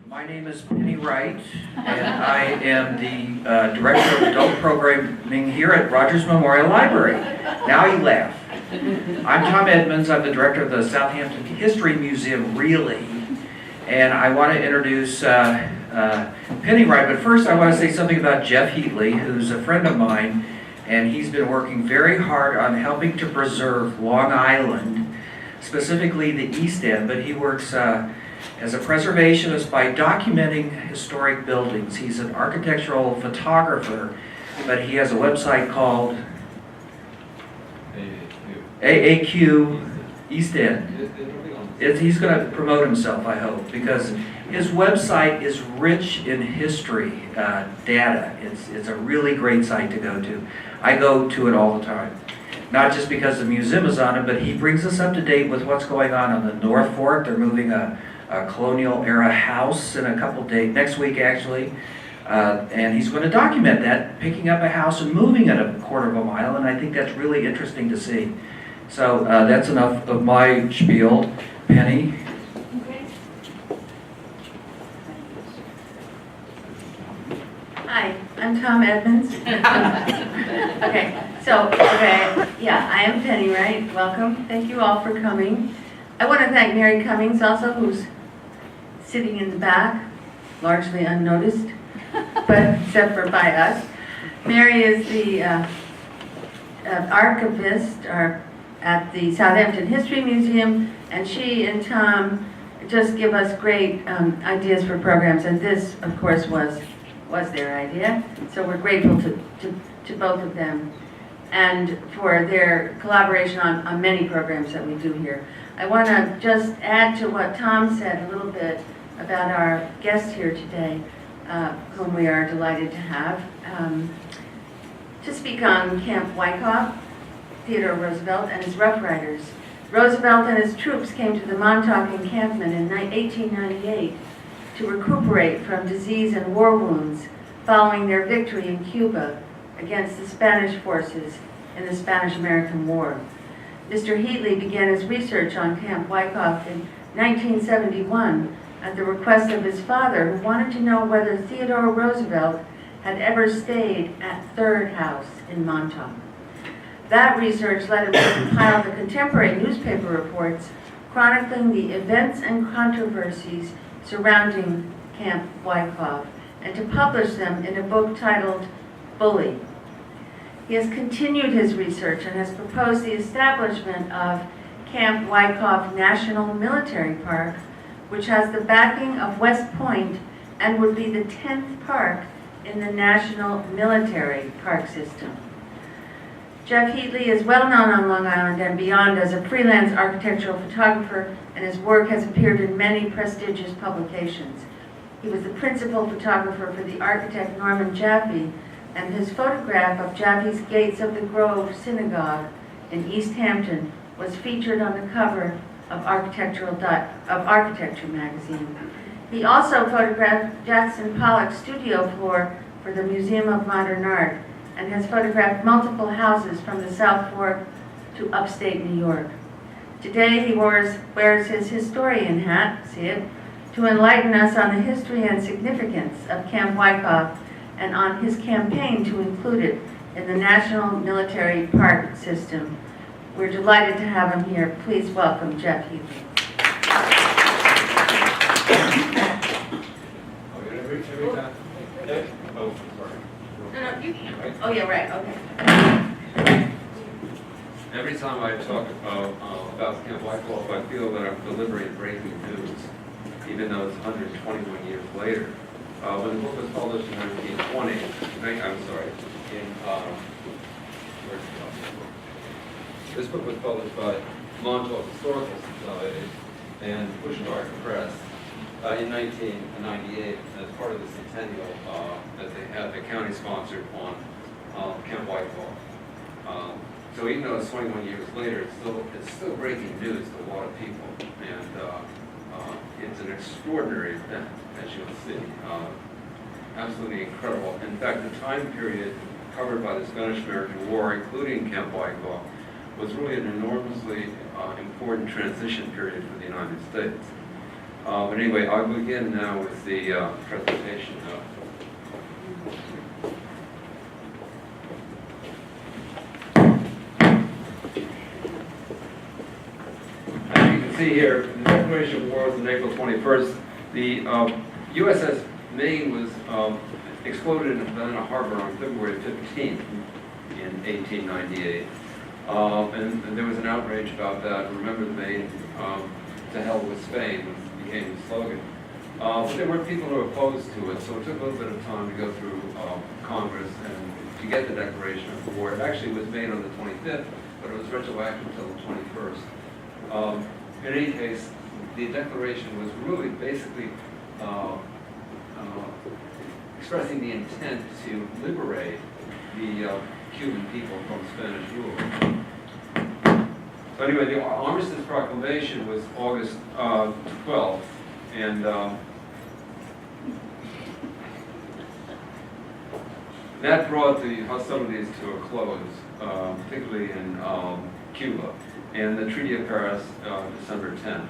My name is Penny Wright, and I am the Director of Adult Programming here at Rogers Memorial Library. Now you laugh. I'm Tom Edmonds. I'm the Director of the Southampton History Museum, really. And I want to introduce Penny Wright, but first I want to say something about Jeff Heatley, who's a friend of mine, and he's been working very hard on helping to preserve Long Island, specifically the East End, but he works as a preservationist by documenting historic buildings. He's an architectural photographer, but he has a website called AAQ East End. He's going to promote himself, I hope, because his website is rich in history data. It's a really great site to go to. I go to it all the time. Not just because the museum is on it, but he brings us up to date with what's going on the North Fork. They're moving a colonial era house in a couple days, next week actually, and he's going to document that, picking up a house and moving it a quarter of a mile, and I think that's really interesting to see. So that's enough of my spiel. Penny? Okay. Hi, I'm Tom Edmonds. Yeah, I am Penny Wright. Welcome. Thank you all for coming. I want to thank Mary Cummings also, who's sitting in the back, largely unnoticed, but except for by us. Mary is the archivist at the Southampton History Museum, and she and Tom just give us great ideas for programs, and this, of course, was their idea. So we're grateful to both of them and for their collaboration on many programs that we do here. I want to just add to what Tom said a little bit about our guest here today, whom we are delighted to have, to speak on Camp Wikoff, Theodore Roosevelt, and his Rough Riders. Roosevelt and his troops came to the Montauk encampment in 1898 to recuperate from disease and war wounds following their victory in Cuba against the Spanish forces in the Spanish-American War. Mr. Heatley began his research on Camp Wikoff in 1971 at the request of his father, who wanted to know whether Theodore Roosevelt had ever stayed at Third House in Montauk. That research led him to compile the contemporary newspaper reports chronicling the events and controversies surrounding Camp Wikoff, and to publish them in a book titled Bully. He has continued his research and has proposed the establishment of Camp Wikoff National Military Park, which has the backing of West Point and would be the 10th park in the National Military Park System. Jeff Heatley is well known on Long Island and beyond as a freelance architectural photographer, and his work has appeared in many prestigious publications. He was the principal photographer for the architect Norman Jaffe, and his photograph of Jaffe's Gates of the Grove Synagogue in East Hampton was featured on the cover of Architecture magazine. He also photographed Jackson Pollock's studio floor for the Museum of Modern Art, and has photographed multiple houses from the South Fork to upstate New York. Today he wears his historian hat, see it, to enlighten us on the history and significance of Camp Wikoff and on his campaign to include it in the National Military Park System. We're delighted to have him here. Please welcome Jeff Heatley. Oh, yeah, right, okay. Every time I talk about Camp Wikoff, I feel that I'm delivering breaking news, even though it's 121 years later. When the book was published in 1920, this book was published by Montauk Historical Society and Pushcart Press in 1998 as part of the centennial that they had the county sponsored on Camp Wikoff. So even though it's 21 years later, it's still breaking news to a lot of people, and it's an extraordinary event, as you'll see. Absolutely incredible. In fact, the time period covered by the Spanish-American War, including Camp Wikoff, was really an enormously important transition period for the United States. But anyway, I'll begin now with the presentation. As you can see here, the Declaration of War was on April 21st. The USS Maine was exploded in Havana Harbor on February 15th in 1898. And there was an outrage about that. Remember the Maine, to hell with Spain became the slogan. But there were people who were opposed to it, so it took a little bit of time to go through Congress and to get the Declaration of War. It actually was made on the 25th, but it was retroactive until the 21st. In any case, the Declaration was really basically expressing the intent to liberate the Cuban people from Spanish rule. So anyway, the Armistice Proclamation was August 12th, and that brought the hostilities to a close, particularly in Cuba, and the Treaty of Paris, December 10th.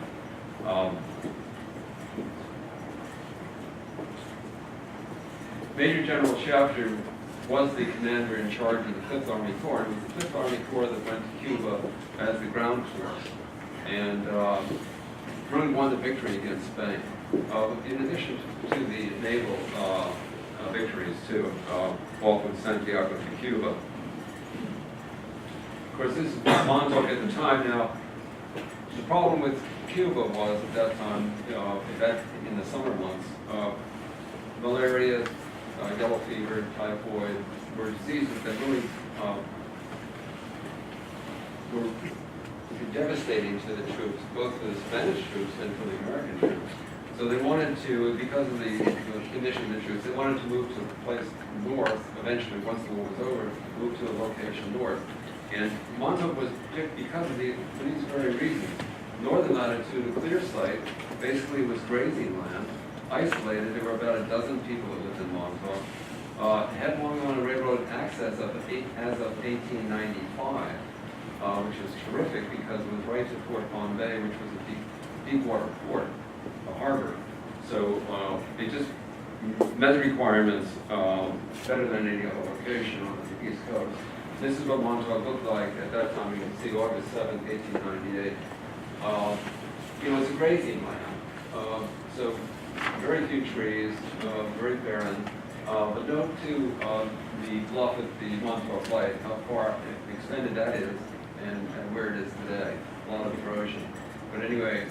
Major General Shafter was the commander in charge of the 5th Army Corps. It was the 5th Army Corps that went to Cuba as the ground force and really won the victory against Spain. In addition to the naval victories too, off with Santiago to Cuba. Of course, this is Montauk at the time. Now, the problem with Cuba was at that time, in the summer months, malaria, yellow fever, typhoid were diseases that really were devastating to the troops, both for the Spanish troops and for the American troops. So they wanted to, because of the condition of the troops, they wanted to move to a place north, eventually, once the war was over, move to a location north. And Montauk was picked because of these very reasons. Northern latitude, a clear site, basically was grazing land, isolated. There were about a dozen people that lived in Montauk. Had Long Island Railroad access as of 1895, which was terrific because it was right to Fort Bombay, which was a deep water port, a harbor. So it just met the requirements better than any other location on the East Coast. This is what Montauk looked like at that time. You can see August 7th, 1898. It's a grazing land. So very few trees, very barren. But note too the bluff at the Montauk Lake, how far extended that is and where it is today. A lot of erosion. But anyway,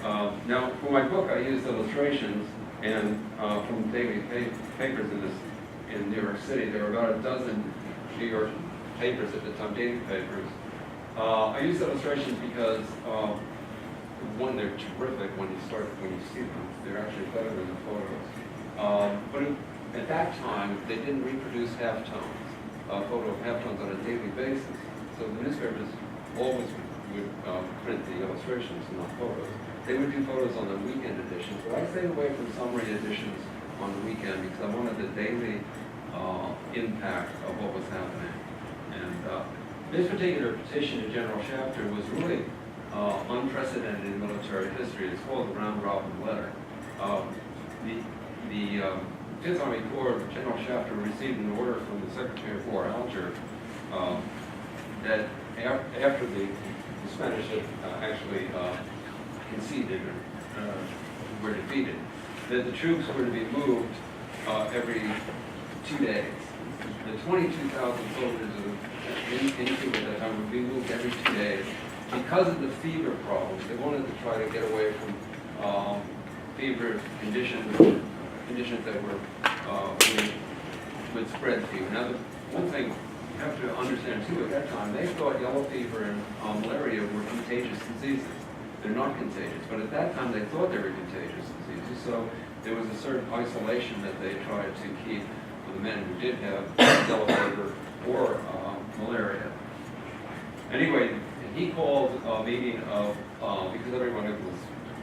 now for my book I used illustrations and from daily papers in New York City. There were about a dozen New York papers at the time, daily papers. I used illustrations because one, they're terrific when you see them. They're actually better than the photos. But at that time, they didn't reproduce halftones, photo of halftones on a daily basis. So the newspapers always would print the illustrations, not photos. They would do photos on the weekend editions, but I stayed away from summary editions on the weekend because I wanted the daily impact of what was happening. And this particular petition to General Shafter was really unprecedented in military history. It's called the round robin letter. The 5th Army Corps, General Shafter received an order from the Secretary of War, Alger, that after the Spanish had actually conceded or were defeated, that the troops were to be moved every 2 days. The 22,000 soldiers in Cuba at that time would be moved every 2 days. Because of the fever problems, they wanted to try to get away from fever conditions that were would spread fever. Now, the one thing you have to understand too, at that time, they thought yellow fever and malaria were contagious diseases. They're not contagious, but at that time they thought they were contagious diseases. So there was a certain isolation that they tried to keep for the men who did have yellow fever or malaria. Anyway, he called a meeting of, because everyone was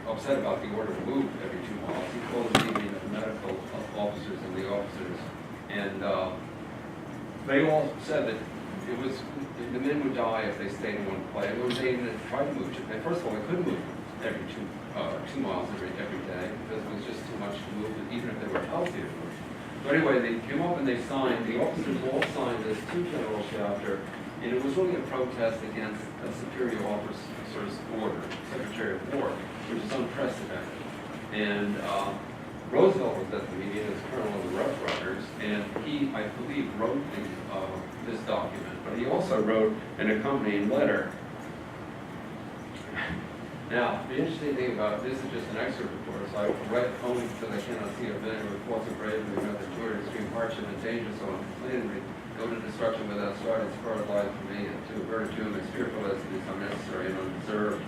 upset about the order to move every 2 miles, he called a meeting of the medical officers and the officers, and they all said that the men would die if they stayed in one place. They even tried to move. First of all, they couldn't move every 2 miles every day, because it was just too much to move, even if they were healthy to move. But anyway, they came up and they signed, the officers all signed this to General Shafter, and it was really a protest against a superior officer's order, Secretary of War, which is unprecedented. And Roosevelt was at the meeting as Colonel of the Rough Riders, and he, I believe, wrote this document, but he also wrote an accompanying letter. Now, the interesting thing about this is just an excerpt, of course. I read only because I cannot see a man who reports of bravery, another endured extreme hardship and danger, so uncompletedly go to destruction without starting as far as lies for me, and to avert a doom as fearful as it is unnecessary and undeserved.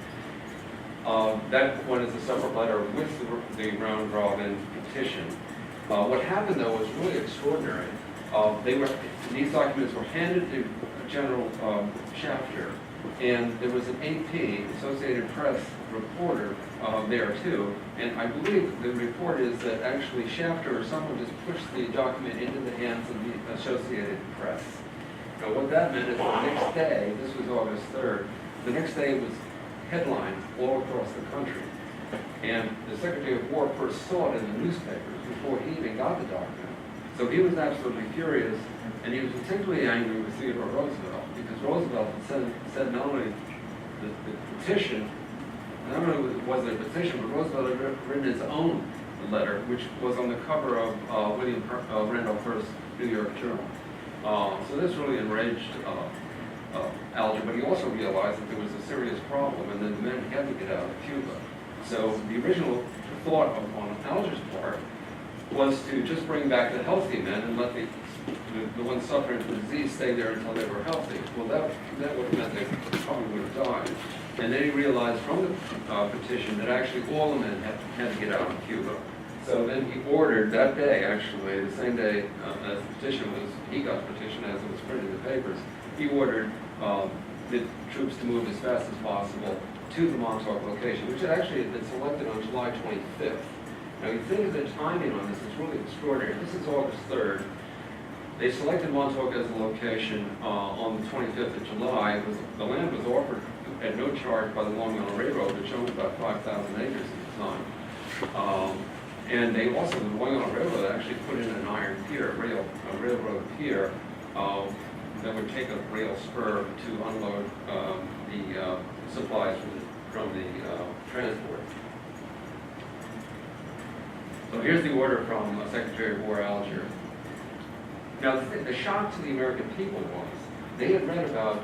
That one is a separate letter with the round robin petition. What happened, though, was really extraordinary. These documents were handed to General Shafter, and there was an AP, Associated Press reporter there too, and I believe the report is that actually Shafter or someone just pushed the document into the hands of the Associated Press. Now what that meant is the next day, this was August 3rd, the next day was headlines all across the country. And the Secretary of War first saw it in the newspapers before he even got the document. So he was absolutely furious, and he was particularly angry with Theodore Roosevelt, because Roosevelt had said not only the petition, not only was it a petition, but Roosevelt had written his own letter, which was on the cover of William Randolph Hearst's New York Journal. So this really enraged Alger, but he also realized that there was a serious problem, and that the men had to get out of Cuba. So the original thought on Alger's part was to just bring back the healthy men and let the ones suffering from disease stay there until they were healthy. Well, that would have meant they probably would have died. And then he realized from the petition that actually all the men had to get out of Cuba. So then he ordered that day, actually, the same day as the petition was, he got the petition as it was printed in the papers, he ordered the troops to move as fast as possible to the Montauk location, which actually had been selected on July 25th. Now, you think of the timing on this, it's really extraordinary. This is August 3rd. They selected Montauk as a location on the 25th of July. The land was offered at no charge by the Long Island Railroad, which owned about 5,000 acres at the time. And they also, the Long Island Railroad actually put in an iron pier, a railroad pier, that would take a rail spur to unload the supplies from the transport. So here's the order from Secretary of War Alger. Now the shock to the American people was, they had read about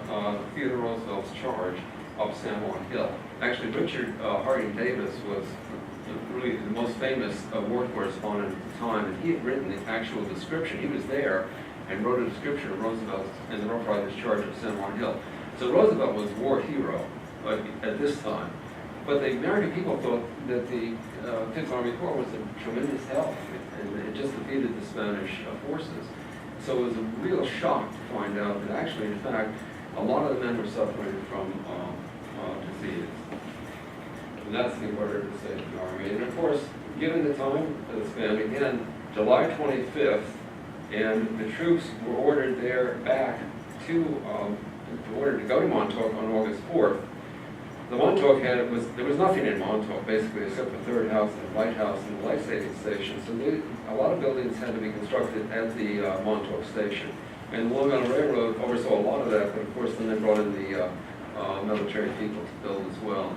Theodore Roosevelt's charge up San Juan Hill. Actually, Richard Harding Davis was really the most famous war correspondent at the time, and he had written the actual description. He was there and wrote a description of Roosevelt and the Rough Riders' charge at San Juan Hill. So Roosevelt was a war hero at this time. But the American people thought that the Fifth Army Corps was a tremendous help, and it just defeated the Spanish forces. So it was a real shock to find out that actually, in fact, a lot of the men were suffering from disease. And that's the order to save the Army. And of course, given the time span, again, July 25th, and the troops were ordered there back to, ordered to go to Montauk on August 4th. The Montauk there was nothing in Montauk, basically, except the third house and the lighthouse and the life-saving station. So a lot of buildings had to be constructed at the Montauk station. And the Long Island Railroad oversaw a lot of that, but of course then they brought in the military people to build as well.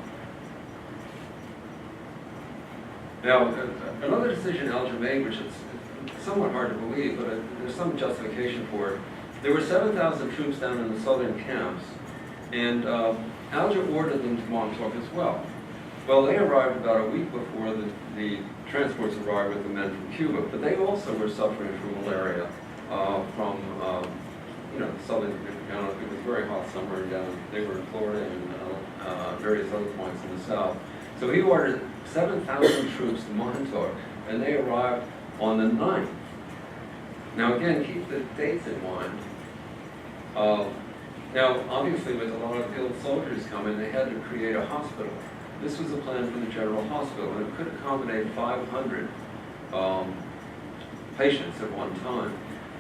Now, another decision Alger made, which is somewhat hard to believe, but there's some justification for it. There were 7,000 troops down in the southern camps, and Alger ordered them to Montauk as well. Well, they arrived about a week before the transports arrived with the men from Cuba, but they also were suffering from malaria from, southern, it was a very hot summer down, they were in Florida and various other points in the south. So he ordered 7,000 troops to Montauk, and they arrived on the 9th. Now again, keep the dates in mind. Now, obviously, with a lot of ill soldiers coming, they had to create a hospital. This was a plan for the General Hospital, and it could accommodate 500 patients at one time,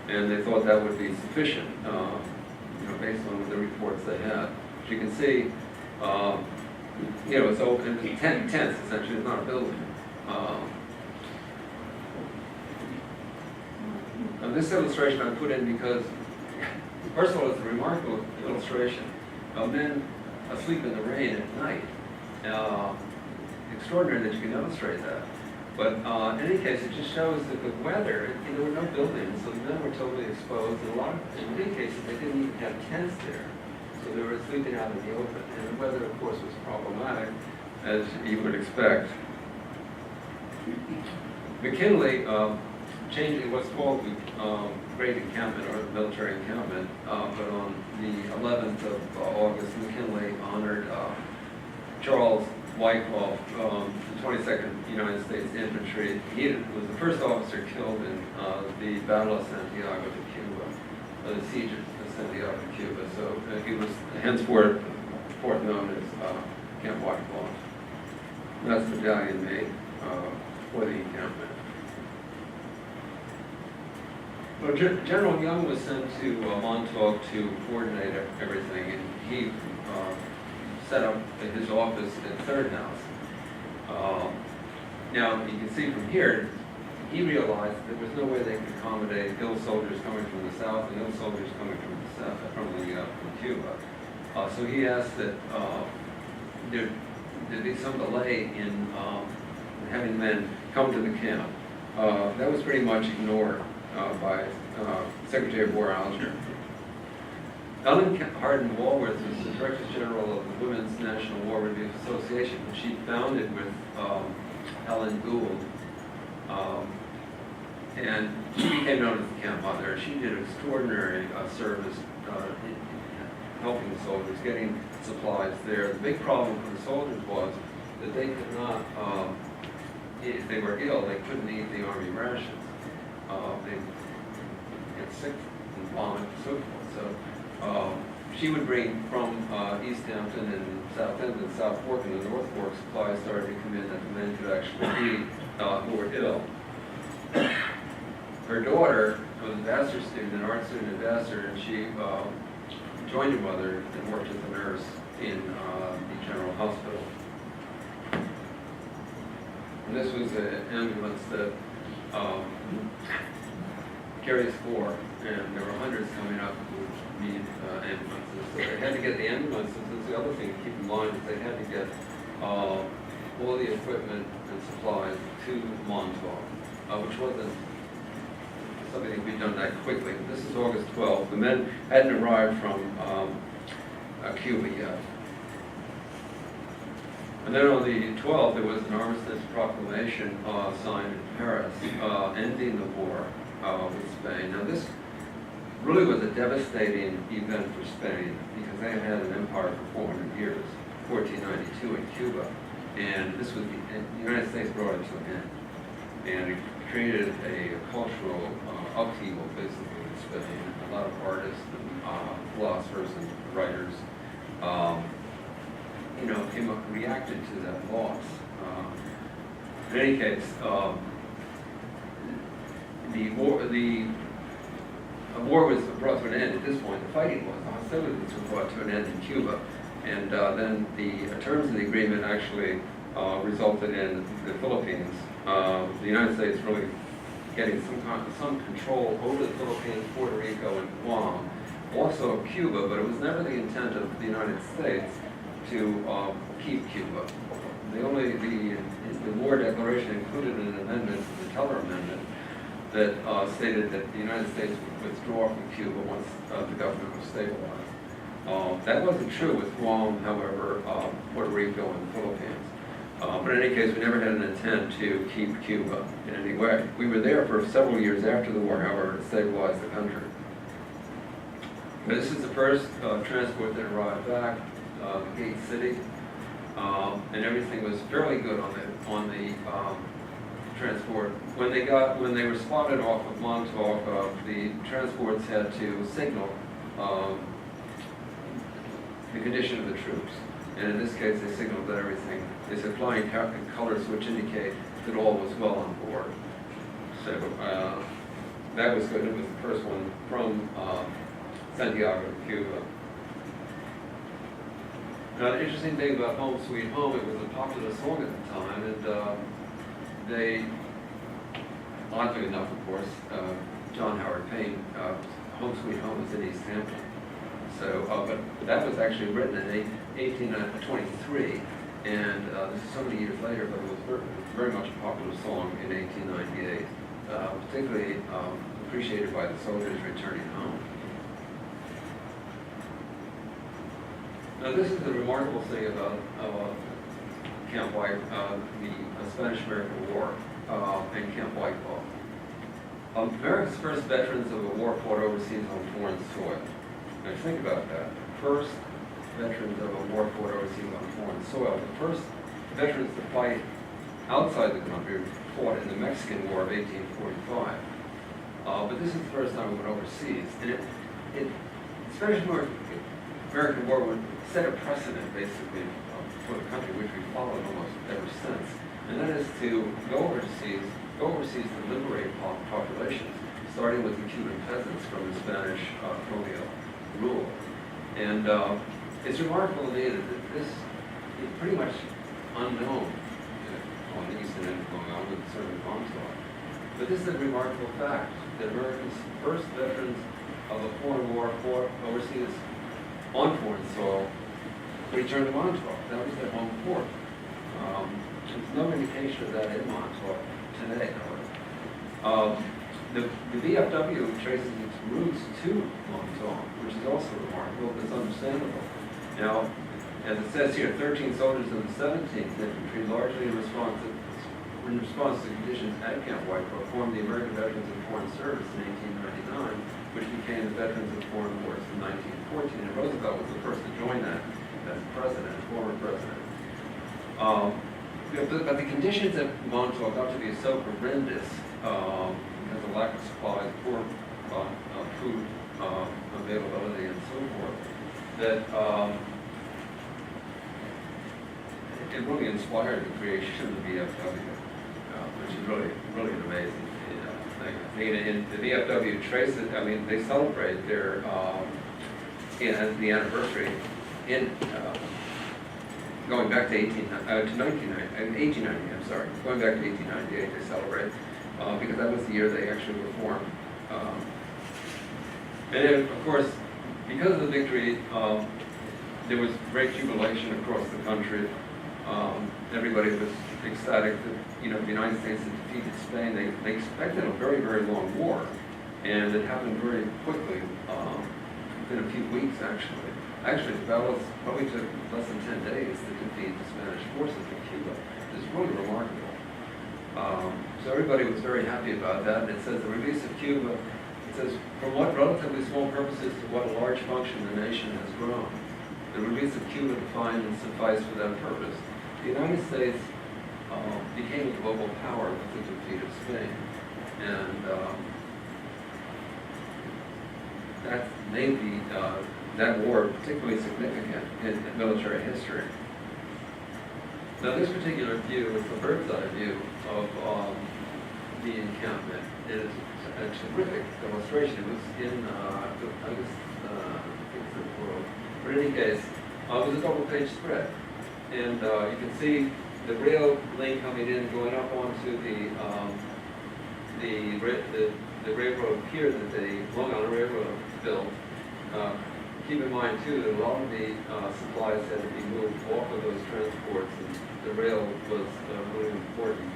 and they thought that would be sufficient, based on the reports they had. As you can see, you know, it's open, it's tents essentially, it's not a building. And this illustration I put in because, first of all, it's a remarkable illustration of men asleep in the rain at night. Extraordinary that you can illustrate that. But in any case, it just shows that the weather, there were no buildings, so the men were totally exposed. And in many cases, they didn't even have tents there. So they were sleeping out in the open. And the weather, of course, was problematic, as you would expect. McKinley changed what's called the Great Encampment, or the military encampment, but on the 11th of August, McKinley honored Charles Wikoff, the 22nd United States Infantry. He was the first officer killed in the Battle of Santiago de Cuba, the siege of Santiago de Cuba. So he was henceforth known as Camp Wikoff. That's the battalion made for the encampment. Well, General Young was sent to Montauk to coordinate everything, and he set up his office at Third House. Now, you can see from here, he realized there was no way they could accommodate ill soldiers coming from the south and ill soldiers coming from the south, from Cuba. So he asked that there be some delay in having men come to the camp. That was pretty much ignored by Secretary of War Alger. Ellen Hardin Walworth was the Director General of the Women's National War Review Association, which she founded with Ellen Gould. And she became known as the camp mother. She did extraordinary service in helping the soldiers, getting supplies there. The big problem for the soldiers was that they could not, if they were ill, they couldn't eat the Army rations. They get sick and vomit and so forth. So she would bring from East Hampton and South End and South Fork and the North Fork supplies started to come in that the men could actually eat who were ill. Her daughter was a Vassar student, an art student at Vassar, and she joined her mother and worked as a nurse in the General Hospital. And this was an ambulance that carries 4, and there were hundreds coming up who needed ambulances. So they had to get the ambulances. That's the other thing to keep in mind, is they had to get all the equipment and supplies to Montauk, which wasn't something that could be done that quickly. This is August 12th. The men hadn't arrived from Cuba yet. And then on the 12th, there was an armistice proclamation signed in Paris, ending the war with Spain. Now this really was a devastating event for Spain, because they had had an empire for 400 years, 1492 in Cuba. And this was the United States brought it to an end. And it created a cultural upheaval, basically, in Spain. A lot of artists and philosophers and writers reacted to that loss. In any case, the war was brought to an end at this point. The fighting was. The hostilities were brought to an end in Cuba. And then the terms of the agreement actually resulted in the Philippines, the United States really getting some control over the Philippines, Puerto Rico, and Guam. Also Cuba, but it was never the intent of the United States to keep Cuba. The war declaration included an amendment, the Teller Amendment, that stated that the United States would withdraw from Cuba once the government was stabilized. That wasn't true with Guam, however, Puerto Rico, and the Philippines. But in any case, we never had an intent to keep Cuba in any way. We were there for several years after the war, however, to stabilize the country. But this is the first transport that arrived back, Gate City, and everything was fairly good on the transport. When they were spotted off of Montauk, the transports had to signal the condition of the troops. And in this case, they signaled that everything, they said flying colors which indicate that all was well on board. So that was good. It was the first one from Santiago de Cuba. Now, the interesting thing about Home Sweet Home, it was a popular song at the time, and they, oddly enough, of course, John Howard Payne, Home Sweet Home was in East Hampton. So, but that was actually written in 1823, and this is so many years later, but it was very, very much a popular song in 1898, particularly appreciated by the soldiers returning home. Now, this is the remarkable thing about Camp White, the Spanish-American War, and Camp Wikoff. America's first veterans of the war fought overseas on foreign soil. Now, think about that. First veterans of a war fought overseas on foreign soil. The first veterans to fight outside the country fought in the Mexican War of 1845. But this is the first time we went overseas. And the Spanish-American War would set a precedent, basically, for the country, which we followed almost ever since. And that is to go overseas to liberate populations, starting with the Cuban peasants from the Spanish colonial rule. And it's remarkable to me that this is pretty much unknown on the eastern end going on with certain Montauk. But this is a remarkable fact that America's first veterans of a foreign war fought overseas on foreign soil returned to Montauk. That was their home port. There's no indication of that in Montauk today, however. The VFW traces its roots to Montauk, which is also remarkable, but it's understandable. Now, as it says here, 13 soldiers of the 17th Infantry, largely in response to conditions at Camp Wikoff, formed the American Veterans of Foreign Service in 1899, which became the Veterans of Foreign Wars in 1914. And Roosevelt was the first to join that as president, former president. But the conditions at Montauk got to be so horrendous because of lack of supplies, poor food availability, and so forth, that it really inspired the creation of the VFW, which is really an amazing thing. I mean, in the VFW traces, I mean, they celebrate their the anniversary in going back to 1890, I'm sorry, going back to 1898 they celebrate, because that was the year they actually were formed. And then, of course, because of the victory, there was great jubilation across the country. Everybody was ecstatic that, the United States had defeated Spain. They expected a very, very long war, and it happened very quickly, within a few weeks, actually. Actually, the battles probably took less than 10 days to defeat the Spanish forces in Cuba. It's really remarkable. So everybody was very happy about that. And it says the release of Cuba, it says, from what relatively small purposes to what a large function the nation has grown. The release of Cuba defined and sufficed for that purpose. The United States became a global power with the defeat of Spain. And that made that war particularly significant in military history. Now, this particular view is the bird's eye view of the encampment. It is a terrific demonstration. It was in, I think it's the world. But in any case, it was a double-page spread. And you can see the rail link coming in, going up onto the railroad pier that the Long Island Railroad built. Keep in mind, too, that a lot of the supplies had to be moved off of those transports, and the rail was really important.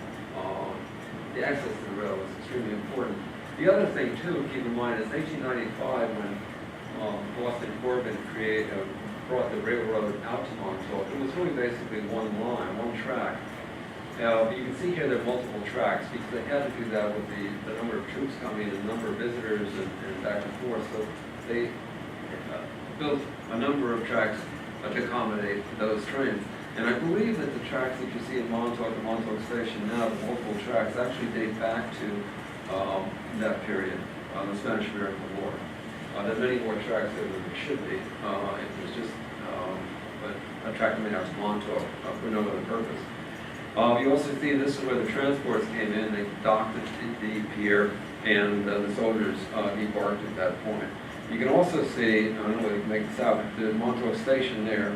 The access to the rail was extremely important. The other thing, too, to keep in mind is 1895, when Boston Corbin brought the railroad out to Montauk. It was really basically one line, one track. Now, you can see here there are multiple tracks because they had to do that with the number of troops coming and the number of visitors and back and forth. So they built a number of tracks to accommodate those trains. And I believe that the tracks that you see in Montauk, the Montauk Station now, the multiple tracks, actually date back to that period, the Spanish-American War. There are many more tracks there than there should be. It was just a track coming out to Montauk for no other purpose. You also see this is where the transports came in. They docked at the pier, and the soldiers debarked at that point. You can also see, I don't know if you can make this out, the Montauk Station there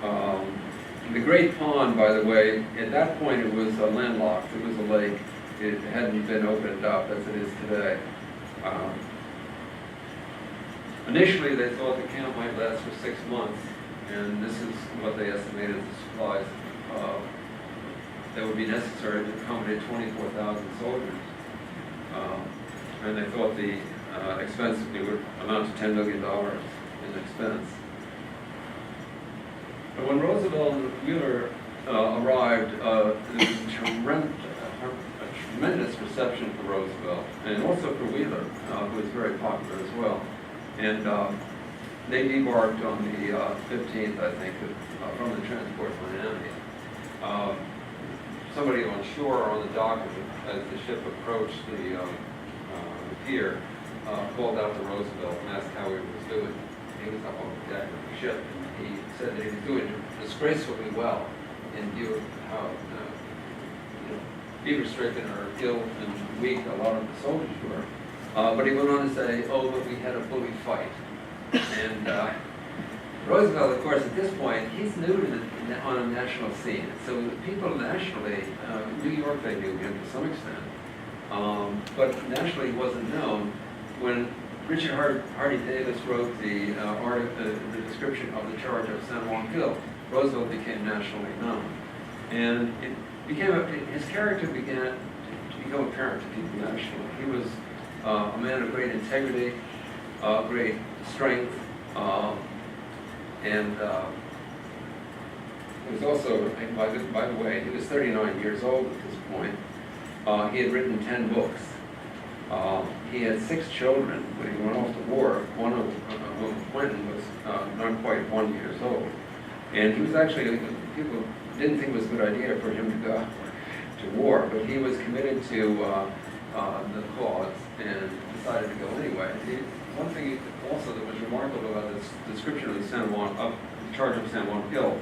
The Great Pond, by the way, at that point it was landlocked. It was a lake. It hadn't been opened up as it is today. Initially, they thought the camp might last for 6 months, and this is what they estimated the supplies that would be necessary to accommodate 24,000 soldiers. And they thought the expense would amount to $10 million in expense. But when Roosevelt and Wheeler arrived, there was a tremendous reception for Roosevelt, and also for Wheeler, who was very popular as well. And they debarked on the 15th, I think, from the transport Miami. Somebody on shore on the dock as the ship approached the pier called out to Roosevelt and asked how he was doing. He was up on the deck of the ship, and he said that he was doing disgracefully well in view of how fever-stricken or ill and weak a lot of the soldiers were. But he went on to say, oh, but we had a bully fight. And Roosevelt, of course, at this point, he's new to on a national scene. So people nationally, New York, they knew him to some extent. But nationally he wasn't known. When Richard Hardy Davis wrote the description of the charge of San Juan Hill, Roosevelt became nationally known. And his character began to become apparent to people nationally. He was a man of great integrity, great strength, and he was also, by the way, he was 39 years old at this point. He had written 10 books. He had 6 children when he went off to war. One of whom, Quentin, was not quite 1 year old. And he was actually, people didn't think it was a good idea for him to go to war, but he was committed to the cause and decided to go anyway. One thing also that was remarkable about this description of the charge of San Juan Hill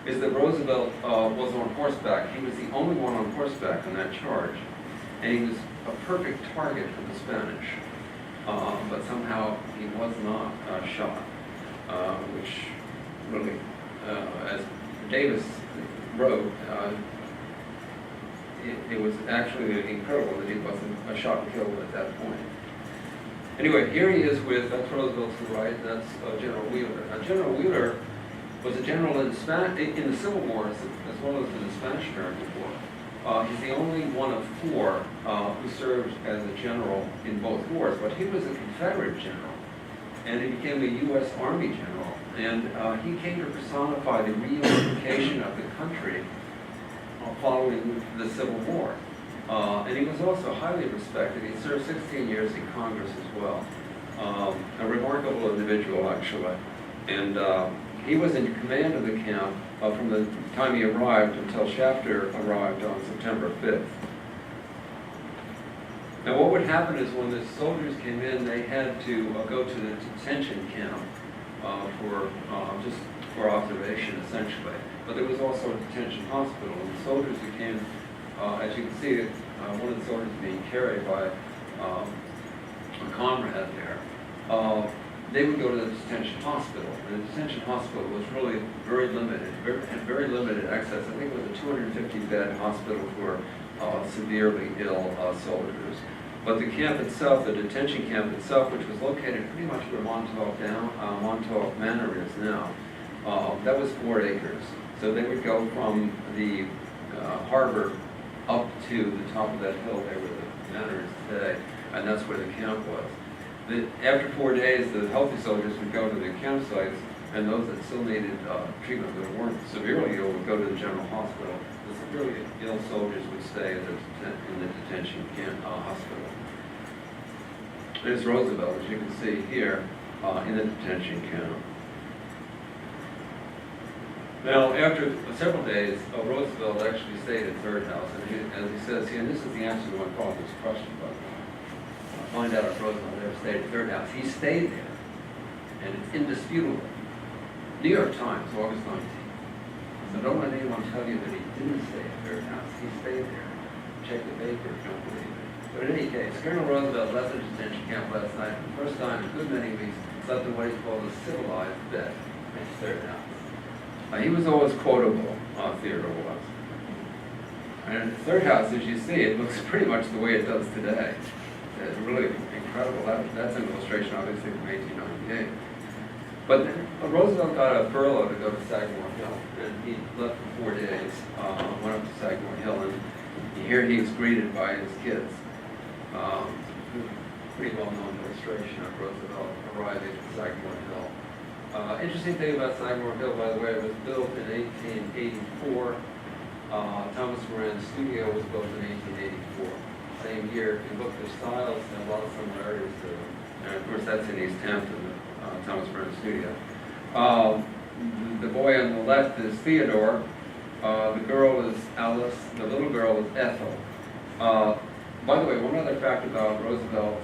is that Roosevelt was on horseback. He was the only one on horseback in that charge, and he was a perfect target for the Spanish. But somehow he was not shot, which really, as Davis wrote, it was actually incredible that he wasn't shot and killed at that point. Anyway, here he is that's Roosevelt to the right, that's General Wheeler. Now, General Wheeler was a general in the Civil War as well as in the Spanish-American War. He's the only one of 4 who served as a general in both wars, but he was a Confederate general, and he became a U.S. Army general, and he came to personify the reunification of the country following the Civil War. And he was also highly respected. He served 16 years in Congress as well. A remarkable individual, actually. And he was in command of the camp from the time he arrived until Shafter arrived on September 5th. Now what would happen is when the soldiers came in, they had to go to the detention camp for observation, essentially. But there was also a detention hospital, and the soldiers who came, as you can see, one of the soldiers being carried by a comrade there, they would go to the detention hospital. And the detention hospital was really very limited, had very limited access. I think it was a 250-bed hospital for severely ill soldiers. But the camp itself, the detention camp itself, which was located pretty much where Montauk Manor is now, that was 4 acres. So they would go from the harbor up to the top of that hill there where the manor is today, and that's where the camp was. After 4 days, the healthy soldiers would go to their campsites, and those that still needed treatment that weren't severely ill would go to the general hospital. The severely ill soldiers would stay in the detention camp hospital. There's Roosevelt, as you can see here, in the detention camp. Now, after several days, Roosevelt actually stayed at Third House, and as he says here, and this is the answer to my father's question, but find out if Roosevelt ever stayed at Third House. He stayed there, and it's indisputable. New York Times, August 19th. So don't let anyone tell you that he didn't stay at Third House. He stayed there. Check the paper if you don't believe it. But in any case, Colonel Roosevelt left the detention camp last night for the first time in a good many weeks, slept in what he called a civilized bed at Third House. He was always quotable, Theodore was. And the third house, as you see, it looks pretty much the way it does today. It's really incredible. That's an illustration, obviously, from 1898. But Roosevelt got a furlough to go to Sagamore Hill, and he left for 4 days, went up to Sagamore Hill, and here he was greeted by his kids. Pretty well-known illustration of Roosevelt arriving at Sagamore Hill. Interesting thing about Sagamore Hill, by the way, it was built in 1884. Thomas Moran's studio was built in 1884. Same year. If you look at the styles, there are a lot of similarities to them. And of course, that's in East Hampton, Thomas Moran's studio. The boy on the left is Theodore. The girl is Alice. The little girl is Ethel. By the way, one other fact about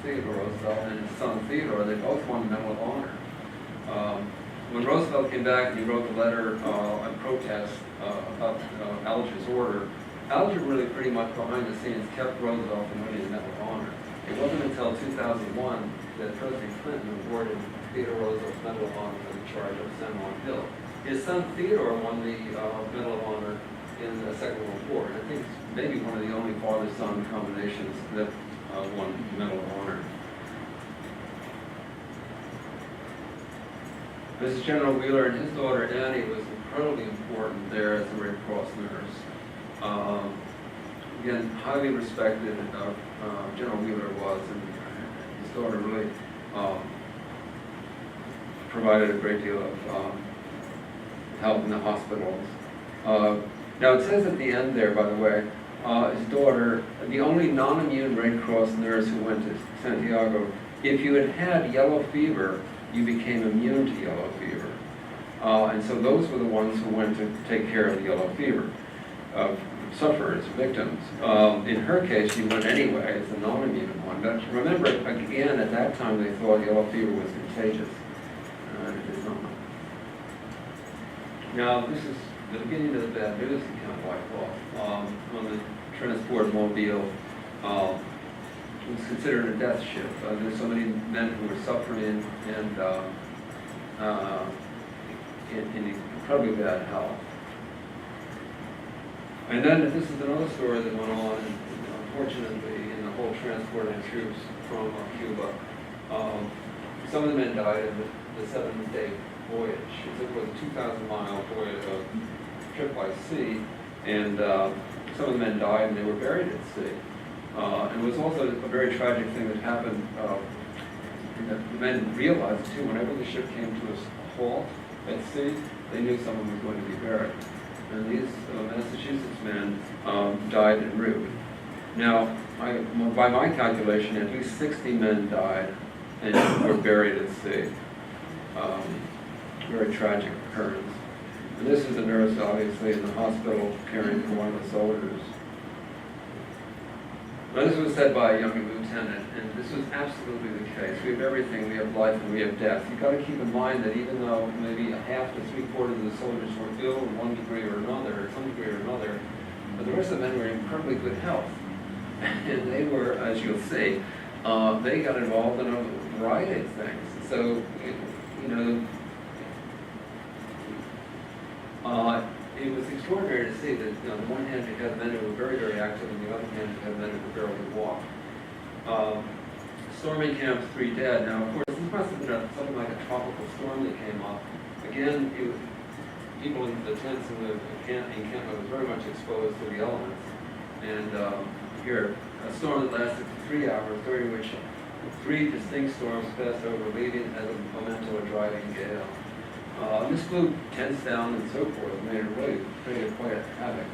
Theodore Roosevelt, and his son Theodore, they both won the Medal of Honor. When Roosevelt came back and he wrote the letter on protest about Alger's order, Alger really pretty much behind the scenes kept Roosevelt from winning the Medal of Honor. It wasn't until 2001 that President Clinton awarded Theodore Roosevelt's Medal of Honor for the charge of San Juan Hill. His son Theodore won the Medal of Honor in the Second World War. And I think it's maybe one of the only father-son combinations that won the Medal of Honor. Mrs. General Wheeler and his daughter Annie was incredibly important there as a Red Cross nurse. Again, highly respected, General Wheeler was, and his daughter really provided a great deal of help in the hospitals. Now it says at the end there, by the way, his daughter, the only non-immune Red Cross nurse who went to Santiago, if you had had yellow fever, you became immune to yellow fever. And so those were the ones who went to take care of the yellow fever, sufferers, victims. In her case, she went anyway as a non-immune one. But remember, again, at that time they thought yellow fever was contagious. It is not. Now, this is the beginning of the bad news in Count Wikoff. On the transport mobile, it was considered a death ship. There's so many men who were suffering in incredibly bad health. And then this is another story that went on, and unfortunately, in the whole transport of troops from Cuba. Some of the men died in the 7-day voyage. It was a 2,000-mile voyage, trip by sea, and some of the men died and they were buried at sea. And it was also a very tragic thing that happened. The men realized too, whenever the ship came to a halt at sea, they knew someone was going to be buried. And these Massachusetts men died en route. Now, by my calculation, at least 60 men died and were buried at sea. Very tragic occurrence. And this is a nurse, obviously, in the hospital caring for one of the soldiers. Now, this was said by a young lieutenant, and this was absolutely the case. We have everything. We have life and we have death. You've got to keep in mind that even though maybe a half to three-quarters of the soldiers were ill in one degree or another, or some degree or another, but the rest of the men were in incredibly good health. And they were, as you'll see, they got involved in a variety of things. So, it was extraordinary to see that, on the one hand, you had men who were very, very active, and on the other hand, you had men who could barely walk. Storming Camp 3 dead. Now, of course, this must have been something like a tropical storm that came up. Again, people in the tents in the encampment was very much exposed to the elements. And here, a storm that lasted for 3 hours, during which 3 distinct storms passed over, leaving as a memento a driving gale. This blew tents down and so forth, and it really created quite a havoc.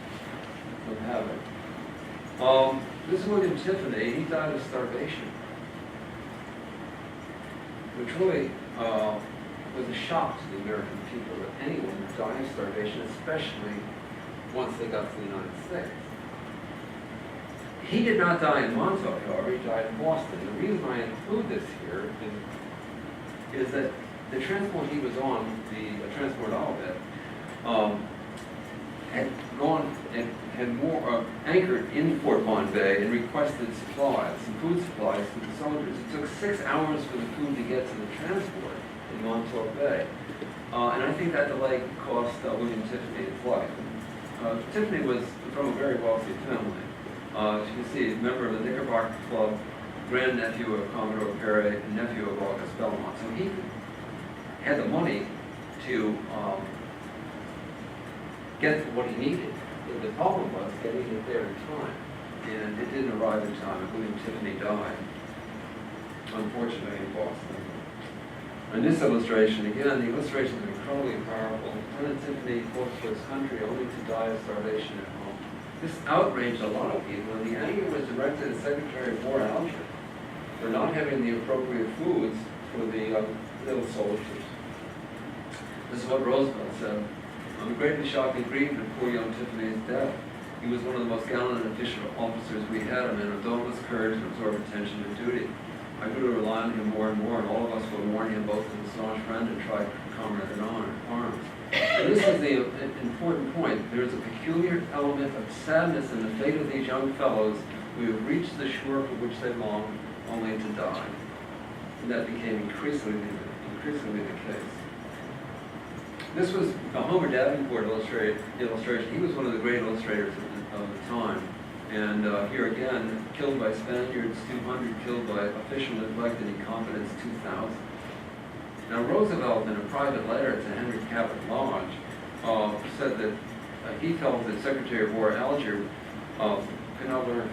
This is William Tiffany. He died of starvation, which really was a shock to the American people that anyone would die of starvation, especially once they got to the United States. He did not die in Montauk, however, he died in Boston. The reason I include this here is that the transport he was on, the transport Olivet, had gone had more anchored in Fort Bond Bay and requested supplies, some food supplies to the soldiers. It took 6 hours for the food to get to the transport in Montauk Bay. And I think that delay cost William Tiffany his life. Tiffany was from a very wealthy family. As you can see, a member of the Knickerbocker Club, grandnephew of Commodore Perry, and nephew of August Belmont. So he had the money to get what he needed. The problem was getting it there in time. And it didn't arrive in time, and William Tiffany died, unfortunately, in Boston. And this illustration, again, the illustrations are incredibly powerful. Lieutenant Tiffany fought for his country only to die of starvation at home. This outraged a lot of people, and the anger was directed at Secretary of War Alger for not having the appropriate foods for the ill soldiers. This is what Roosevelt said. I'm greatly shocked and grieved at poor young Tiffany's death. He was one of the most gallant and efficient officers we had, a man of dauntless courage and absorbed attention to duty. I grew to rely on him more and more, and all of us will mourn him both as a staunch friend and tried comrade in arms. And this is the important point. There is a peculiar element of sadness in the fate of these young fellows who have reached the shore for which they longed, only to die. And that became increasingly the case. This was a Homer Davenport illustration. He was one of the great illustrators of the time. And here again, killed by Spaniards, 200, killed by official neglect and incompetence, 2,000. Now Roosevelt, in a private letter to Henry Cabot Lodge, said that he felt that Secretary of War Alger could not learn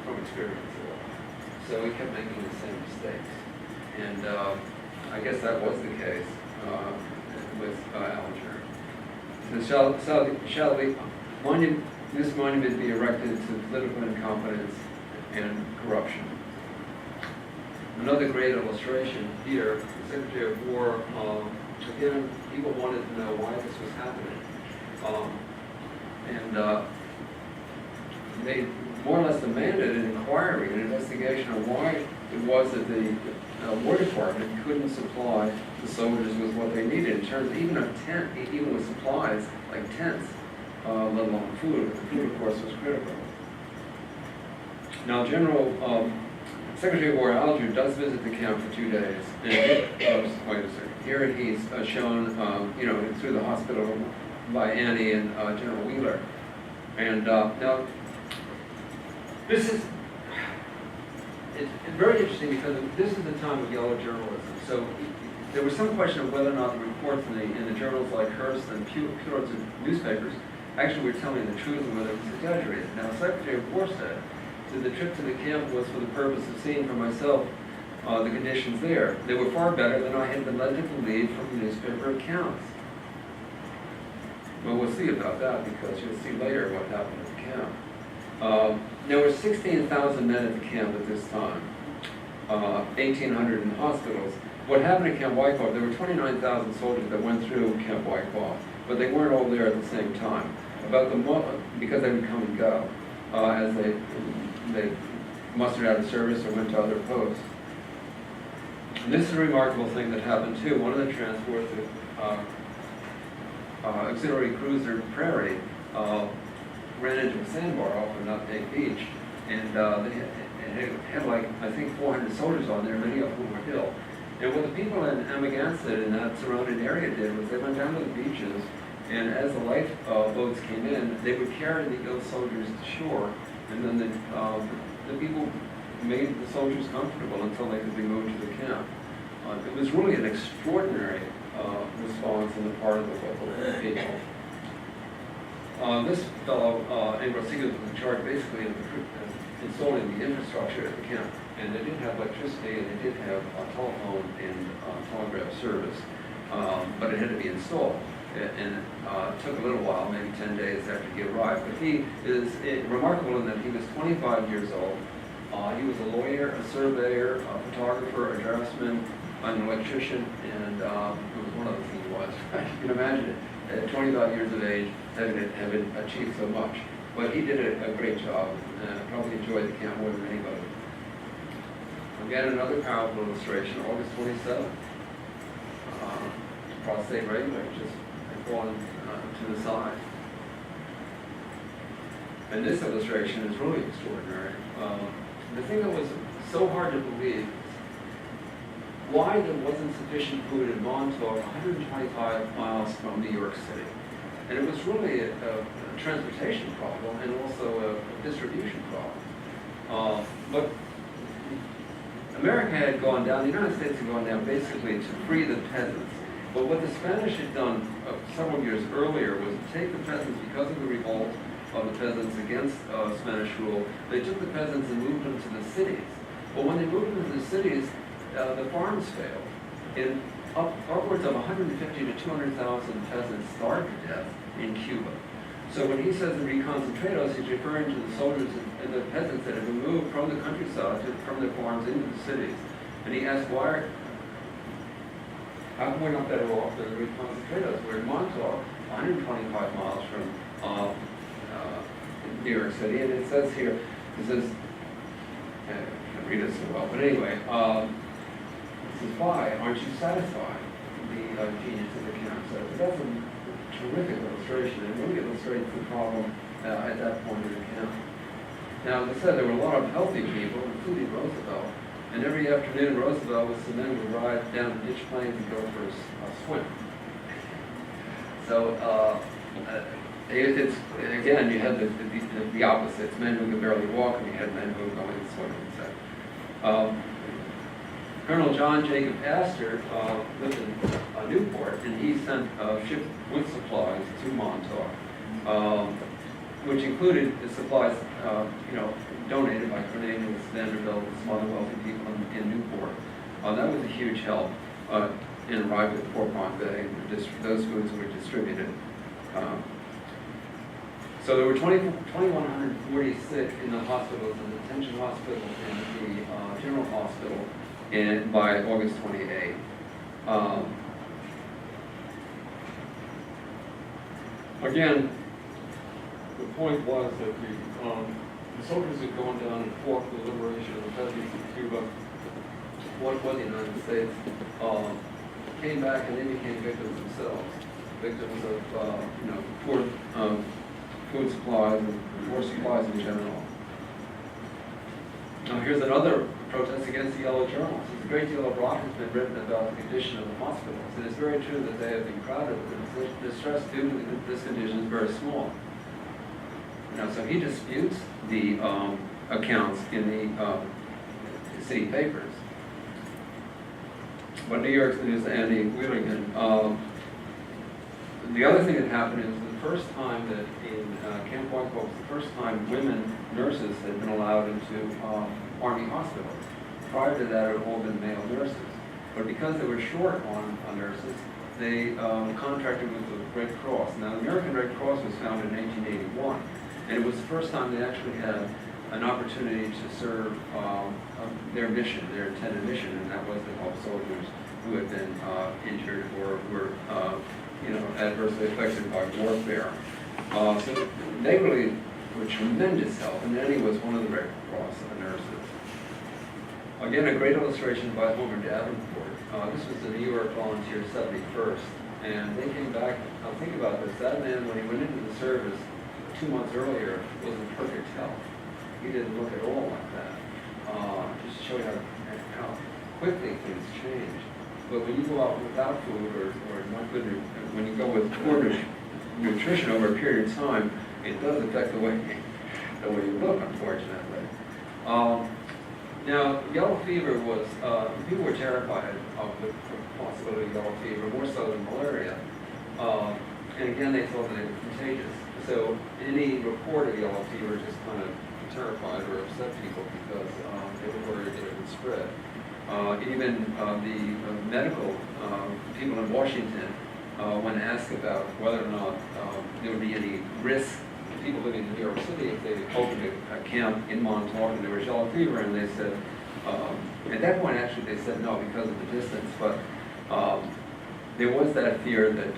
from experience. So he kept making the same mistakes. And I guess that was the case with Alger. So shall this monument be erected to political incompetence and corruption? Another great illustration here, the Secretary of War, again, people wanted to know why this was happening. They more or less demanded an inquiry, an investigation of why it was that the War Department couldn't supply the soldiers with what they needed in terms of even with supplies like tents, let alone food. The food, of course, was critical. Now, Secretary of War Alger does visit the camp for 2 days. And wait a second. Here he's shown, through the hospital by Annie and General Wheeler. And now, this is it's very interesting because this is the time of yellow journalism. So there was some question of whether or not the reports in the journals like Hearst and Pulitzer newspapers actually were telling the truth and whether it was exaggerated. Now, Secretary of War said that the trip to the camp was for the purpose of seeing for myself the conditions there. They were far better than I had been led to believe from the newspaper accounts. Well, we'll see about that because you'll see later what happened at the camp. There were 16,000 men at the camp at this time, 1,800 in the hospitals. What happened at Camp Wikoff, there were 29,000 soldiers that went through Camp Wikoff, but they weren't all there at the same time. Because they would come and go as they mustered out of service or went to other posts. And this is a remarkable thing that happened too. One of the transports, auxiliary cruiser Prairie, ran into a sandbar off of Nutmeg Beach, and it had like, I think, 400 soldiers on there, many of whom were ill. And what the people in Amagansett and that surrounding area did was they went down to the beaches, and as the life boats came in, they would carry the ill soldiers to shore, and then the people made the soldiers comfortable until they could be moved to the camp. It was really an extraordinary response on the part of the local people. This fellow, Ambrose Seegers, was in charge basically of installing the infrastructure at the camp. And they did have electricity, and they did have a telephone and telegraph service, but it had to be installed. And it took a little while, maybe 10 days after he arrived. But he is remarkable in that he was 25 years old. He was a lawyer, a surveyor, a photographer, a draftsman, an electrician, and it was one of the things he was. You can imagine it. At 25 years of age, having achieved so much. But he did a great job, and probably enjoyed the camp more than anybody. Again, another powerful illustration, August 27th. Cross State Railway just had fallen to the side. And this illustration is really extraordinary. The thing that was so hard to believe, why there wasn't sufficient food in Montauk, 125 miles from New York City. And it was really a transportation problem and also a distribution problem. But America had gone down, the United States had gone down basically to free the peasants. But what the Spanish had done several years earlier was to take the peasants, because of the revolt of the peasants against Spanish rule, they took the peasants and moved them to the cities. But when they moved them to the cities, the farms failed. And upwards of 150 to 200,000 peasants starved to death in Cuba. So when he says the reconcentrados, he's referring to the soldiers and the peasants that had been moved from the countryside, from their farms into the cities. And he asked, how come we're not better off than the reconcentrados? We're in Montauk, 125 miles from New York City, and it says here, it says, I can't read it so well, but anyway, it says, why aren't you satisfied? The genius of the camp says. But that's a terrific illustration, and really illustrates the problem at that point in the camp. Now, as I said, there were a lot of healthy people, including Roosevelt, and every afternoon Roosevelt with some men would ride down to Ditch Plains and go for a swim. So, it's, again, you had the opposites, men who could barely walk, and you had men who were going swimming. So, Colonel John Jacob Astor lived in Newport, and he sent ship with supplies to Montauk, which included the supplies, donated by Cornelius Vanderbilt and some other wealthy people in Newport. That was a huge help in arriving at Fort Pond Bay. Those foods were distributed. So there were 2,140 sick in the hospitals, in the detention hospital and the general hospital by August 28. Again, the point was that the soldiers had gone down and fought for the liberation of the peasants of Cuba. What was the United States? Came back and they became victims themselves, victims of poor food supplies and poor supplies in general. Now here's another protest against the Yellow Journals. There's a great deal of rot has been written about the condition of the hospitals. It is very true that they have been crowded, but the stress due to this condition is very small. So he disputes the accounts in the city papers. But New York's News, Andy Wheelingham. The other thing that happened is the first time that in Camp Wikoff was the first time women nurses had been allowed into Army hospitals. Prior to that, it had all been male nurses. But because they were short on nurses, they contracted with the Red Cross. Now, the American Red Cross was founded in 1881, and it was the first time they actually had an opportunity to serve their mission, their intended mission, and that was to help soldiers who had been injured or were adversely affected by warfare. So they really were tremendous help, and Annie was one of the Red Cross nurses. Again, a great illustration by Homer Davenport. This was the New York Volunteer 71st, and they came back. Now think about this. That man, when he went into the service 2 months earlier, was in perfect health. He didn't look at all like that. Just to show you how quickly things change. But when you go out without food or not good, when you go with poor nutrition over a period of time, it does affect the way you look, unfortunately. Now, yellow fever was, people were terrified of the possibility of yellow fever, more so than malaria. And again, they thought that it was contagious. So any report of yellow fever just kind of terrified or upset people because they were worried that it would spread. Even the medical people in Washington, when asked about whether or not there would be any risk to people living in New York City if they opened a camp in Montauk and there was yellow fever, and they said, at that point actually they said no because of the distance, but there was that fear that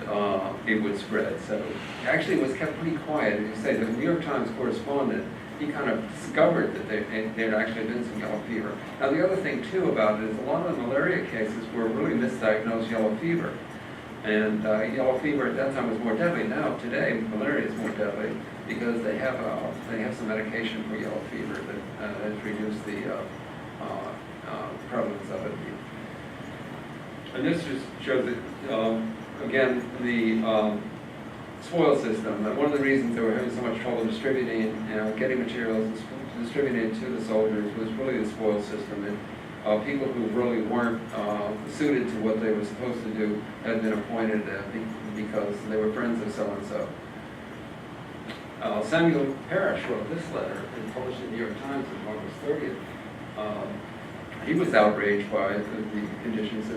it would spread. So actually it was kept pretty quiet. As you say, the New York Times correspondent, he kind of discovered that there had actually been some yellow fever. Now the other thing too about it is a lot of the malaria cases were really misdiagnosed yellow fever. And yellow fever at that time was more deadly. Now, today, malaria is more deadly. because they have some medication for yellow fever that has reduced the prevalence of it. And this just shows that, again, the spoil system. One of the reasons they were having so much trouble distributing, getting materials and distributing it to the soldiers was really the spoil system. And people who really weren't suited to what they were supposed to do had been appointed because they were friends of so-and-so. Samuel Parrish wrote this letter and published in the New York Times on August 30th. He was outraged by the conditions. He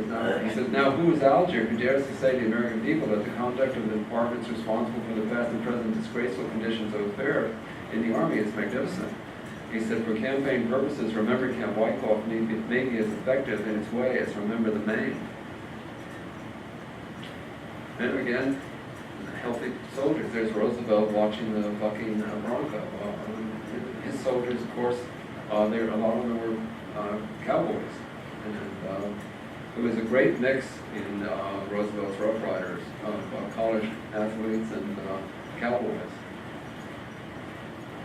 says, now who is Alger who dares to say to the American people that the conduct of the departments responsible for the past and present disgraceful conditions of affairs in the Army is magnificent? He said, for campaign purposes, remember Camp Wikoff may be as effective in its way as remember the Maine. And again, healthy soldiers. There's Roosevelt watching the bucking bronco. His soldiers, of course, a lot of them were cowboys. And it was a great mix in Roosevelt's Rough Riders of college athletes and cowboys.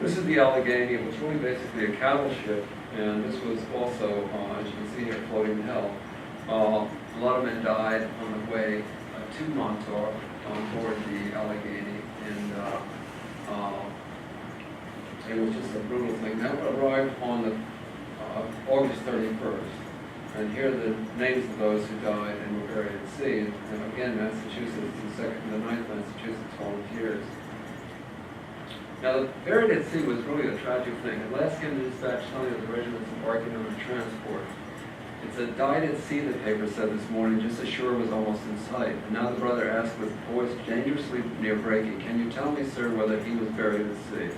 This is the Allegheny. It was really basically a cattle ship, and this was also, as you can see here, floating hell. A lot of men died on the way to Montauk on board the Allegheny, and it was just a brutal thing. That arrived on the August 31st, and here are the names of those who died and were buried at sea. And again, Massachusetts, the 9th Massachusetts Volunteers. Now, the buried at sea was really a tragic thing. At last came the dispatch telling of the regiments embarking on a transport. It's a died at sea, the paper said this morning, just as shore was almost in sight. And now the brother asked with voice dangerously near breaking, can you tell me, sir, whether he was buried at sea?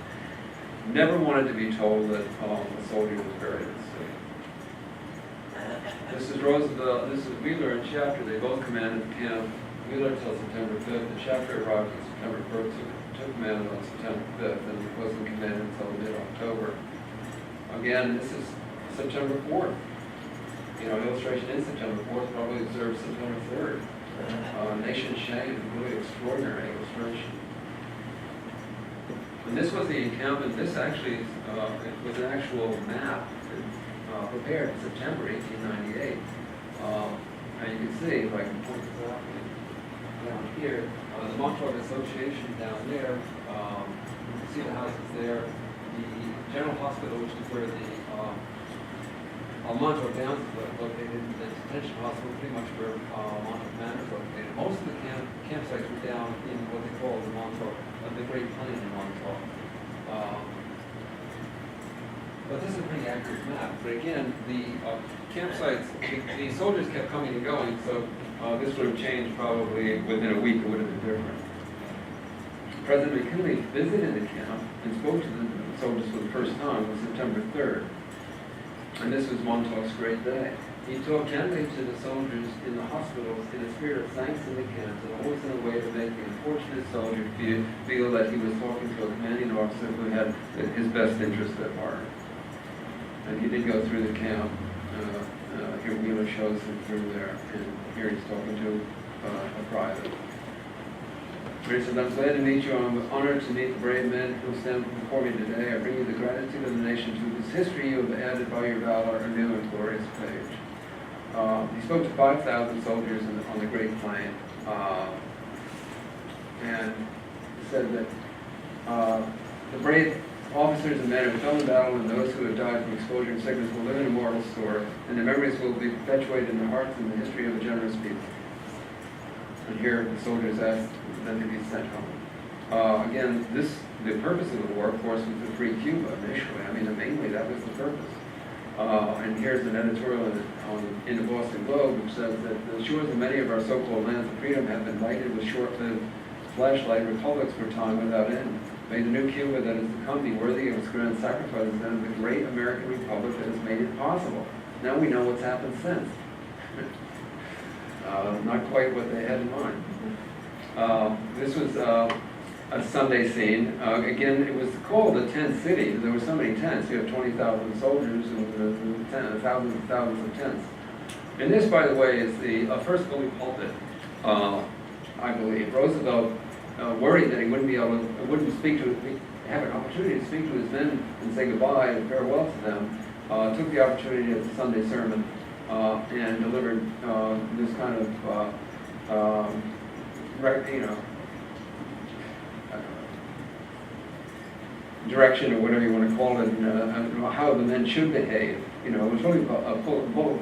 Never wanted to be told that a soldier was buried at sea. This is Roosevelt, this is Wheeler and Shafter. They both commanded the camp. Wheeler until September 5th. The Shafter arrived on September 1st, took command on September 5th, and wasn't commanded until mid-October. Again, this is September 4th. You know, illustration in September 4th, probably observed September 3rd. Nation shame, really extraordinary illustration. And this was the encampment. This actually was an actual map prepared in September 1898. And you can see, if I can point this out down here, the Montauk Association down there. You can see the houses there. The General Hospital, which is where the Montauk Downs is located, the detention hospital, pretty much where Montauk Manor is located. Most of the campsites were down in what they call the Montauk, the Great Plain in Montauk. But this is a pretty accurate map. But again, the campsites, the soldiers kept coming and going, so this would have changed probably within a week. It would have been different. President McKinley visited the camp and spoke to the soldiers for the first time on September 3rd. And this was Montauk's great day. He talked gently to the soldiers in the hospitals in a spirit of thanks in the camps, and always in a way to make the unfortunate soldier feel that he was talking to a commanding officer who had his best interest at heart. And he did go through the camp. Here Wheeler shows him through there, and here he's talking to a private. He says, I'm glad to meet you. I'm honored to meet the brave men who stand before me today. I bring you the gratitude of the nation to whose history you have added by your valor a new and glorious page. He spoke to 5,000 soldiers on the Great Plain, and he said that the brave officers and men who have fell in battle and those who have died from exposure and sickness will live in immortal store, and their memories will be perpetuated in their hearts and the history of a generous people. And here the soldiers asked them to be sent home. Again, the purpose of the war, of course, was to free Cuba initially. I mean, mainly that was the purpose. And here's an editorial in the Boston Globe which says that the shores of many of our so-called lands of freedom have been lighted with short-lived flashlight republics for time without end. May the new Cuba that is to come be worthy of its grand sacrifices and of the great American Republic that has made it possible. Now we know what's happened since. Not quite what they had in mind. This was a Sunday scene. Again, it was called the tent city. There were so many tents. You have 20,000 soldiers and thousands and thousands of tents. And this, by the way, is the first bully pulpit, I believe. Roosevelt worried that he wouldn't be able to, wouldn't speak to have an opportunity to speak to his men and say goodbye and farewell to them, took the opportunity at the Sunday sermon and delivered this kind of, direction or whatever you want to call it, and how the men should behave. It was really a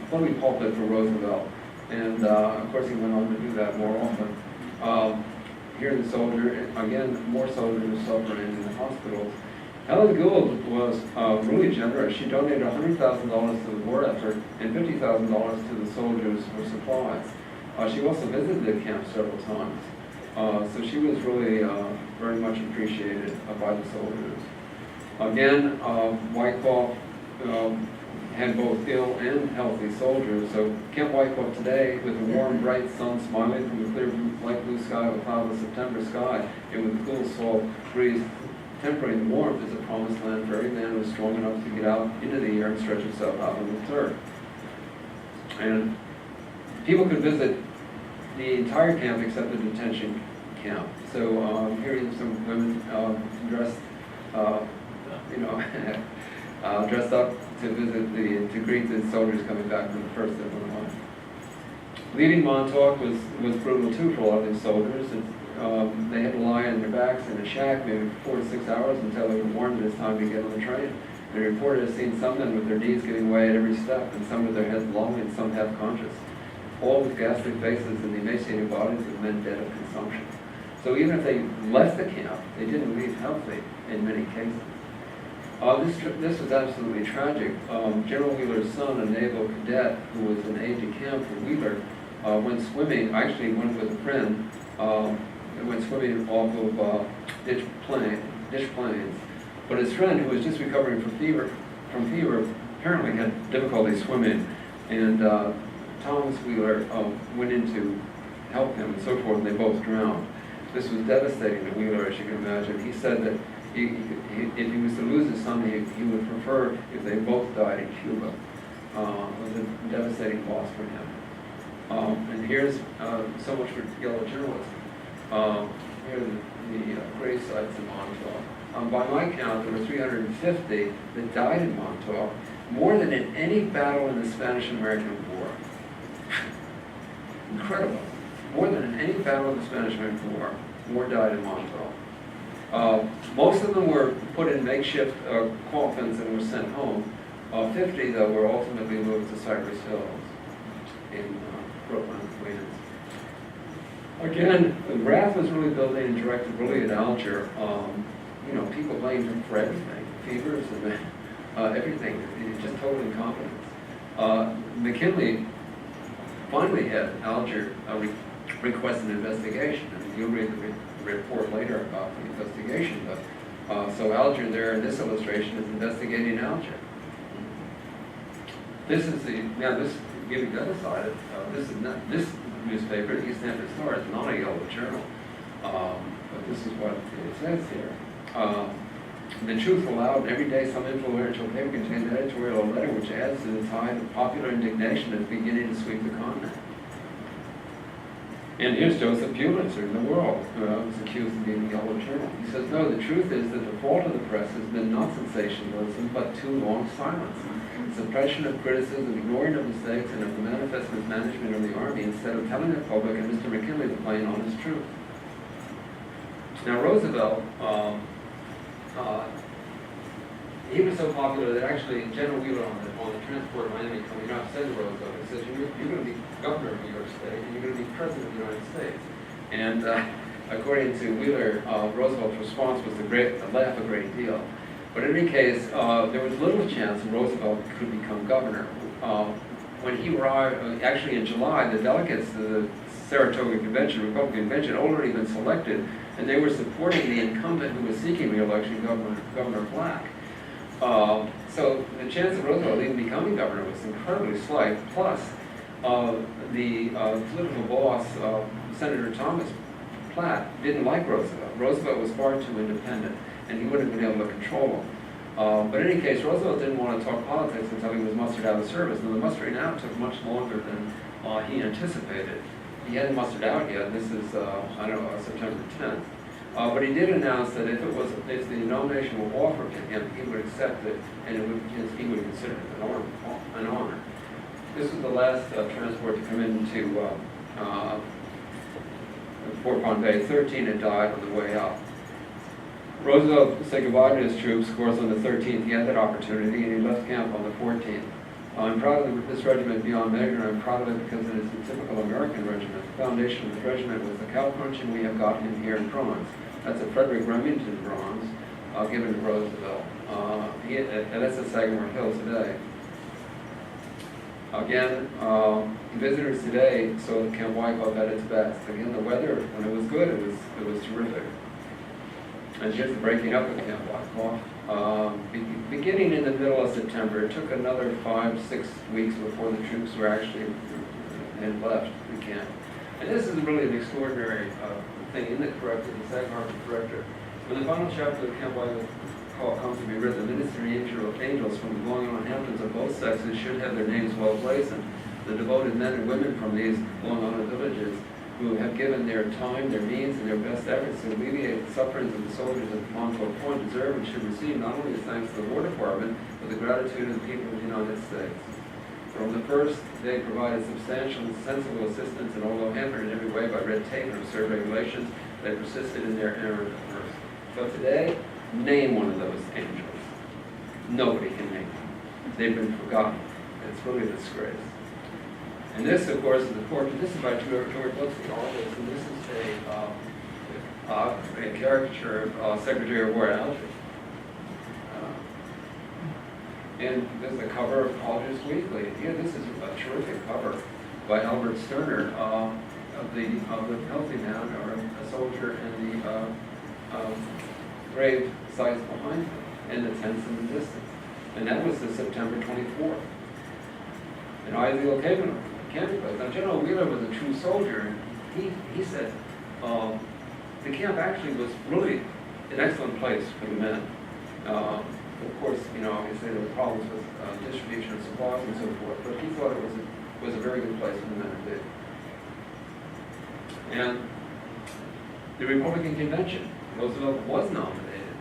fully pulpit for Roosevelt. And of course he went on to do that more often. Here the soldier, again, more soldiers suffering in the hospitals. Helen Gould was really generous. She donated $100,000 to the war effort and $50,000 to the soldiers for supplies. She also visited the camp several times. So she was really very much appreciated by the soldiers. Again, Wikoff had both ill and healthy soldiers. So Camp Wikoff today, with a warm, bright sun smiling from a clear, light blue sky with cloudless September sky, and with a cool salt breeze tempering the warmth, is a promised land for every man who is strong enough to get out into the air and stretch himself out on the turf. And people could visit the entire camp except the detention camp. So here you have some women dressed, dressed up to visit to greet the soldiers coming back from the first Illinois. Leaving Montauk was brutal too for a lot of these soldiers. They had to lie on their backs in a shack maybe 4 to 6 hours until they were warned that it's time to get on the train. The reporter has seen some men with their knees giving way at every step, and some with their heads long and some half conscious, all with ghastly faces and the emaciated bodies of men dead of consumption. So even if they left the camp, they didn't leave healthy in many cases. This was absolutely tragic. General Wheeler's son, a naval cadet who was an aide-de-camp for Wheeler, went swimming, actually went with a friend, went swimming off of ditch plains. But his friend, who was just recovering from fever, apparently had difficulty swimming. And Thomas Wheeler went in to help him and so forth, and they both drowned. This was devastating to Wheeler, as you can imagine. He said that if he was to lose his son, he would prefer if they both died in Cuba. It was a devastating loss for him. And here's so much for yellow journalism. Here are the grave sites in Montauk. By my count, there were 350 that died in Montauk, more than in any battle in the Spanish-American War. Incredible. More than in any battle in the Spanish-American War, more died in Montauk. Most of them were put in makeshift coffins and were sent home. 50, though, were ultimately moved to Cypress Hills in Brooklyn, Queens. Again, the wrath was really building and directed really at Alger. People blamed him for everything, fevers and everything, just total incompetence. McKinley finally had Alger request an investigation, and you'll read the report later about the investigation. But so Alger there in this illustration is investigating Alger. This is giving the other side. This newspaper, the East Hampton Star, is not a yellow journal, but this is what it says here. The truth allowed every day some influential paper contains an editorial letter which adds to the tide of popular indignation that's beginning to sweep the continent. And here's Joseph Pulitzer in The World, who was accused of being a yellow journal. He says, no, the truth is that the fault of the press has been not sensationalism, but too long silence. Suppression of criticism, ignoring of mistakes, and of the manifest mismanagement of the army instead of telling the public and Mr. McKinley the plain, honest truth. Now Roosevelt, he was so popular that actually General Wheeler on the transport of Miami coming up said to Roosevelt, he says, you're going to be governor of New York State and you're going to be president of the United States. And according to Wheeler, Roosevelt's response was to laugh a great deal. But in any case, there was little chance Roosevelt could become governor. When he arrived, actually in July, the delegates to the Saratoga Convention, Republican Convention, had already been selected, and they were supporting the incumbent who was seeking re-election, Governor Black. So the chance of Roosevelt even becoming governor was incredibly slight. Plus, the political boss, Senator Thomas Platt, didn't like Roosevelt. Roosevelt was far too independent, and he wouldn't have been able to control him. But in any case, Roosevelt didn't want to talk politics until he was mustered out of service. And the mustering out took much longer than he anticipated. He hadn't mustered out yet. This is, September 10th. But he did announce that if the nomination were offered to him, he would accept it, and he would consider it an honor. This was the last transport to come into Fort Pond Bay. 13 had died on the way up. Roosevelt said goodbye to his troops, of course, on the 13th. He had that opportunity, and he left camp on the 14th. I'm proud of this regiment beyond measure, and I'm proud of it because it is a typical American regiment. The foundation of the regiment was the cow punch, and we have got him here in bronze. That's a Frederick Remington bronze given to Roosevelt. And that's at Sagamore Hill today. Again, visitors today saw that Camp Wikoff at its best. Again, the weather, when it was good, it was terrific. And here's the breaking up of Camp Wikoff. Beginning in the middle of September, it took another 5-6 weeks before the troops were actually had left the camp. And this is really an extraordinary thing in the Sag Harbor Corrector. When the final chapter of Camp Wikoff comes to be written, the ministry angels from the belonging Hamptons of both sexes should have their names well placed, and the devoted men and women from these belonging villages who have given their time, their means, and their best efforts to alleviate the sufferings of the soldiers at Montauk Point deserve and should receive not only the thanks of the War Department, but the gratitude of the people of the United States. From the first, they provided substantial and sensible assistance, and although hampered in every way by red tape and absurd regulations, they persisted in their errand at first. But today, name one of those angels. Nobody can name them. They've been forgotten. It's really a disgrace. And this, of course, is a portrait. This is by George Lipsky, artist, and this is a caricature of Secretary of War Alfred. And this is the cover of College's Weekly. Yeah, this is a terrific cover by Albert Sterner of the healthy man, or a soldier, and the grave sites behind him, and the tents in the distance. And that was the September 24th. And ideal camping place. Now, General Wheeler was a true soldier, and he said the camp actually was really an excellent place for the men. Of course, obviously there were problems with distribution of supplies and so forth, but he thought it was a very good place for the men to be. And the Republican convention, Roosevelt was nominated.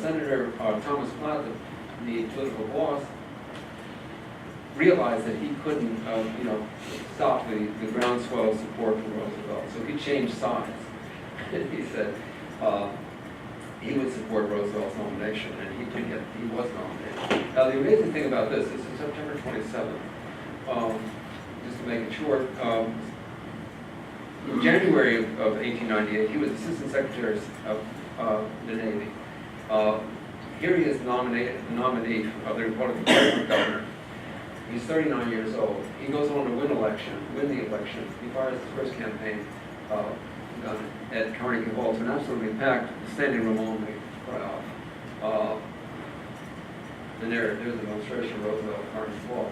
Senator Thomas Platt, the political boss, realized that he couldn't, stop the groundswell of support for Roosevelt, so he changed sides. He said he would support Roosevelt's nomination, and he was nominated. Now, the amazing thing about this is September 27th. Just to make it short, in January of 1898, he was Assistant Secretary of the Navy. Here he is nominee of the Republican Party for governor. He's 39 years old. He goes on to win the election. He fires his first campaign gun at Carnegie Hall to an absolutely packed standing room only crowd. And there's a demonstration of Roosevelt at Carnegie Hall.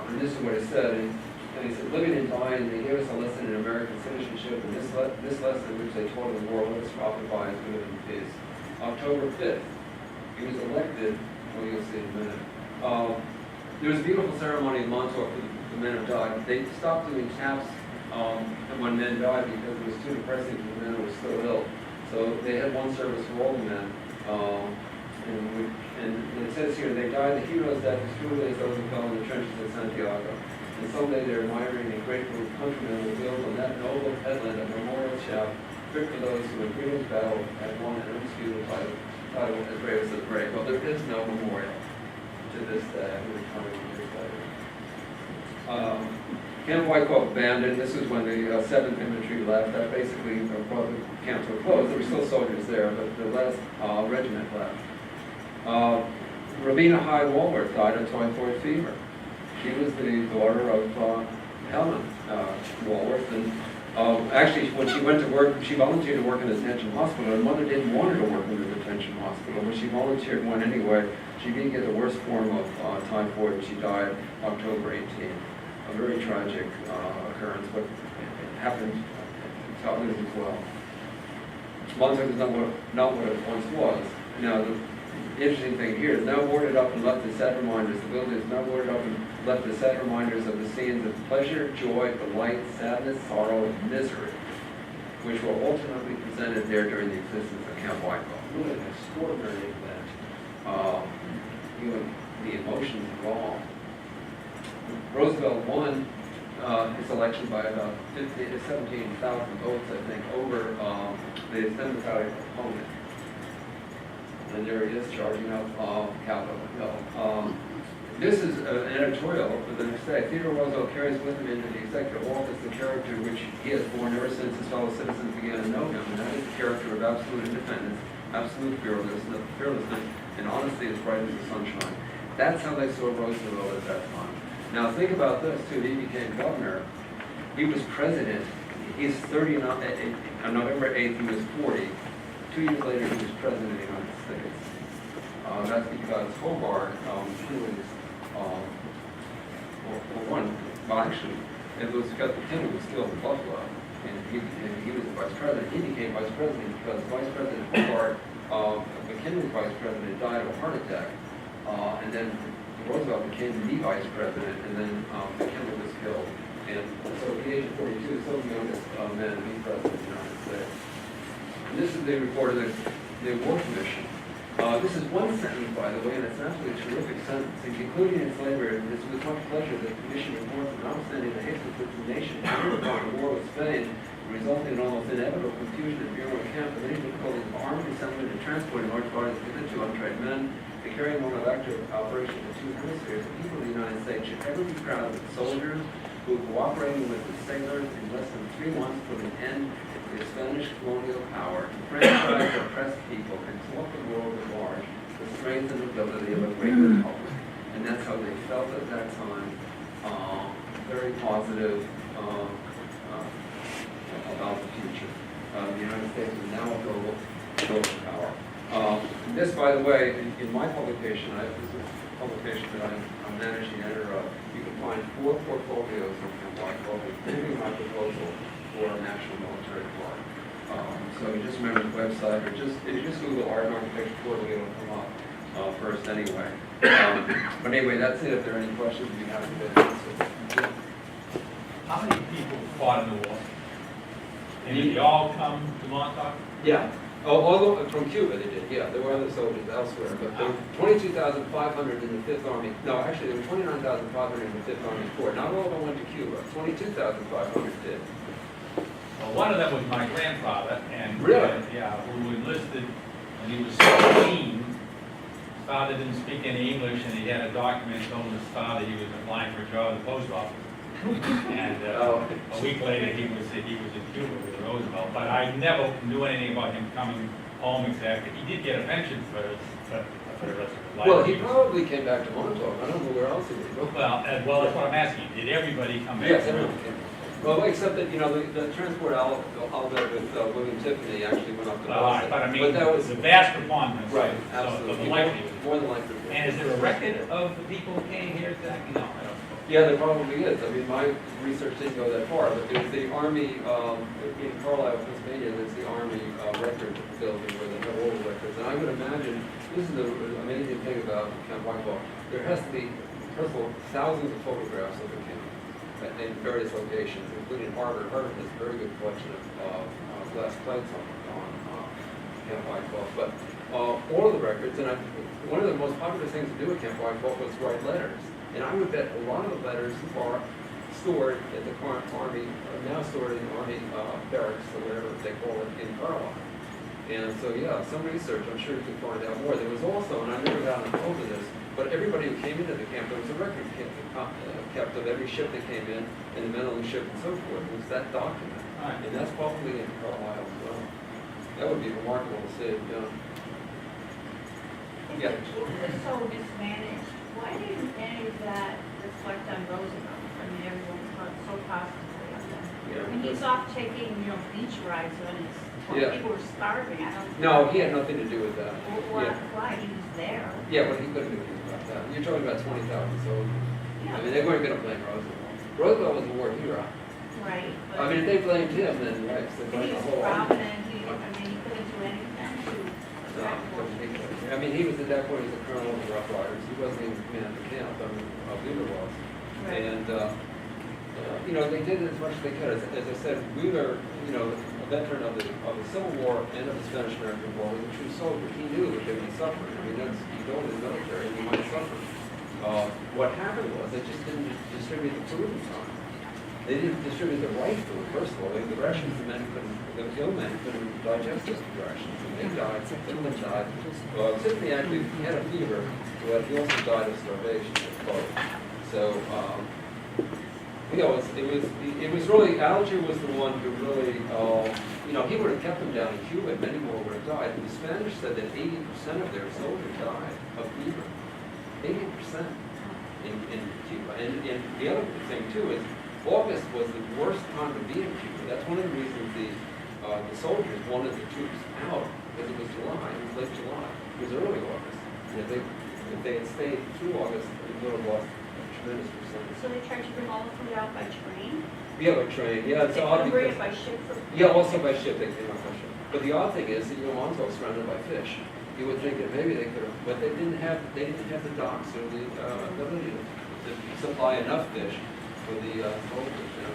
And this is what he said. And he said, living and dying, they gave us a lesson in American citizenship, and this lesson which they taught in the war, let us profit by is good in peace. October 5th, he was elected, well, you'll see in a minute. There was a beautiful ceremony in Montauk for the men who died. They stopped doing taps when men died because it was too depressing for the men who were still ill. So they had one service for all the men. And it says here, they died the heroes that as truly as those who fell in the trenches at Santiago. And someday their admiring and grateful countrymen will build on that noble headland a memorial shaft fit for those who in freedom's battle had won an undisputable title as brave as the brave. Well, there is no memorial to this day. Camp Wikoff abandoned. This is when the 7th Infantry left. That basically brought the camp to a close. There were still soldiers there, but the last regiment left. Robina Hyde Walworth died of typhoid fever. She was the daughter of Helen Walworth, and actually, when she went to work, she volunteered to work in a detention hospital. Her mother didn't want her to work in the detention hospital, but she volunteered and went anyway. She did get the worst form of typhoid, and she died October 18th. A very tragic occurrence, but it happened to others as well. Montauk is not what it once was. Now, the interesting thing here is now boarded up and left as sad reminders. The building is now boarded up and left as sad reminders of the scenes of pleasure, joy, delight, sadness, sorrow, and misery which were ultimately presented there during the existence of Camp Wikoff. Really an extraordinary event. The emotions involved. Roosevelt won his election by about 17,000 votes, I think, over the Democratic opponent. And there he is charging up Capitol Hill. This is an editorial for the next day. Theodore Roosevelt carries with him into the executive office the character which he has borne ever since his fellow citizens began to know him, and that is the character of absolute independence, absolute fearlessness, and honesty as bright as the sunshine. That's how they saw Roosevelt at that time. Now think about this too. He became governor. He was president. He's 39. On November 8th, he was 40. 2 years later, he was president of the United States. That's because Hobart, actually, it was because McKinley was killed in Buffalo, and he was the vice president. He became vice president because Vice President Hobart, McKinley's vice president, died of a heart attack, and then Roosevelt became the vice president, and then McKinley was killed. And so at the age of 42, so the youngest man to be president of the United States. And this is the report of the War Commission. This is one sentence, by the way, and it's an absolutely terrific sentence. In concluding its labor, it is with much pleasure that the Commission reports that notwithstanding the hatred which the nation endured upon the war with Spain, resulting in almost inevitable confusion at Bureau and Camp, and many difficulties of arming, assembling, and transporting large bodies of hitherto untrained men, the carrying on of active operations in two hemispheres, the people of the United States should ever be proud of the soldiers who, cooperating with the sailors in less than 3 months, put an end to the Spanish colonial power, enfranchised oppressed people, and taught the world at large the strength and ability of a great republic. And that's how they felt at that time. Very positive about the future. The United States is now a global power. This, by the way, in my publication, this is a publication that I'm managing editor of, you can find 4 portfolios on Camp Wikoff, including my proposal for a national military park. So you just remember the website, or if you just Google Art and Architecture Portal, it'll come up first anyway. But anyway, that's it. If there are any questions, we'd be happy to answer. How many people fought in the war? And did they all come to Montauk? Yeah. Although from Cuba they did, yeah. There were other soldiers elsewhere, but there were 22,500 in the Fifth Army. No, actually there were 29,500 in the Fifth Army Corps. Not all of them went to Cuba. 22,500 did. Well, one of them was my grandfather, and Really? who enlisted when he was 16. His father didn't speak any English, and he had a document telling his father he was applying for a job at the post office. And a week later, he was in Cuba with Roosevelt. But I never knew anything about him coming home exactly. He did get a pension for the rest of his life. Well, he probably came back to Montauk. I don't know where else he would go. Well, that's what I'm asking. Did everybody come back? Yes, everyone came. Well, except that, the transport outlet with William Tiffany actually went up to Boston. But I mean, But that was the vast preponderance. right, So absolutely. the likelihood. More than likely. And is there a record of the people who came here exactly? No, I don't. Yeah, there probably is. I mean, my research didn't go that far, but there's the Army, in Carlisle, Pennsylvania, there's the Army record building where they have all the records. And I would imagine, this is the amazing thing about Camp Wikoff, there has to be, first of all, thousands of photographs of the camp in various locations, including Harvard. Harvard has a very good collection of glass plates on Camp Wikoff. But all of the records, and one of the most popular things to do at Camp Wikoff was write letters. And I would bet a lot of the letters are stored at the current Army, now stored in the Army barracks, or whatever they call it, in Carlisle. And so, yeah, some research, I'm sure you can find out more. There was also, and I never got on hold of this, but everybody who came into the camp, there was a record kept of every ship that came in, and the men on the ship and so forth. It was that document. Right. And that's probably in Carlisle as well. That would be remarkable to see it done. Yeah. It was so mismanaged. Why didn't any of that reflect on Roosevelt? I mean, everyone thought so positively of them. Yeah, When he's off taking, beach rides when Yeah. people were starving, I don't. No, he had nothing to do with that. Why, Yeah. why? He was there. Yeah, but he couldn't do anything about that. You're talking about 20,000 soldiers. Yeah. I mean, they weren't going to blame Roosevelt. Roosevelt was a war hero. Right. But I mean, if they blamed him, then right, they blamed he the was whole army. prominent, he couldn't do anything to attract more people. I mean, he was at that point, he was a colonel of the Rough Riders. He wasn't even command of the camp. I mean, Wheeler was. Right. And, they did as much as they could. As I said, Wheeler, the veteran of the Civil War and of the Spanish-American War, was a true soldier. He knew that they would be suffering. I mean, that's, you go in the military and you might suffer. What happened was they just didn't distribute the food in time. They didn't distribute the right food, first of all. The rations, the ill men couldn't digest those rations, and they died. Some of them died. Tiffany actually, he had a fever, but he also died of starvation. So, you know, it was really, Alger was the one who really, you know, he would have kept them down in Cuba, and many more would have died. The Spanish said that 80% of their soldiers died of fever. 80% in Cuba. And the other thing, too, is August was the worst time to be in Cuba. That's one of the reasons the soldiers wanted the troops out, because it was July, it was late July, it was early August. And if they had stayed through August, they would have lost a tremendous percentage. So they tried to bring all the food out by train? Yeah, by train, yeah. It's They odd couldn't bring because, it by ship for? yeah, also by ship, they came out by ship. But the odd thing is that, you know, Montauk's surrounded by fish. You would think that maybe they could have, but they didn't have the docks or the ability to supply enough fish for the soldiers, you know.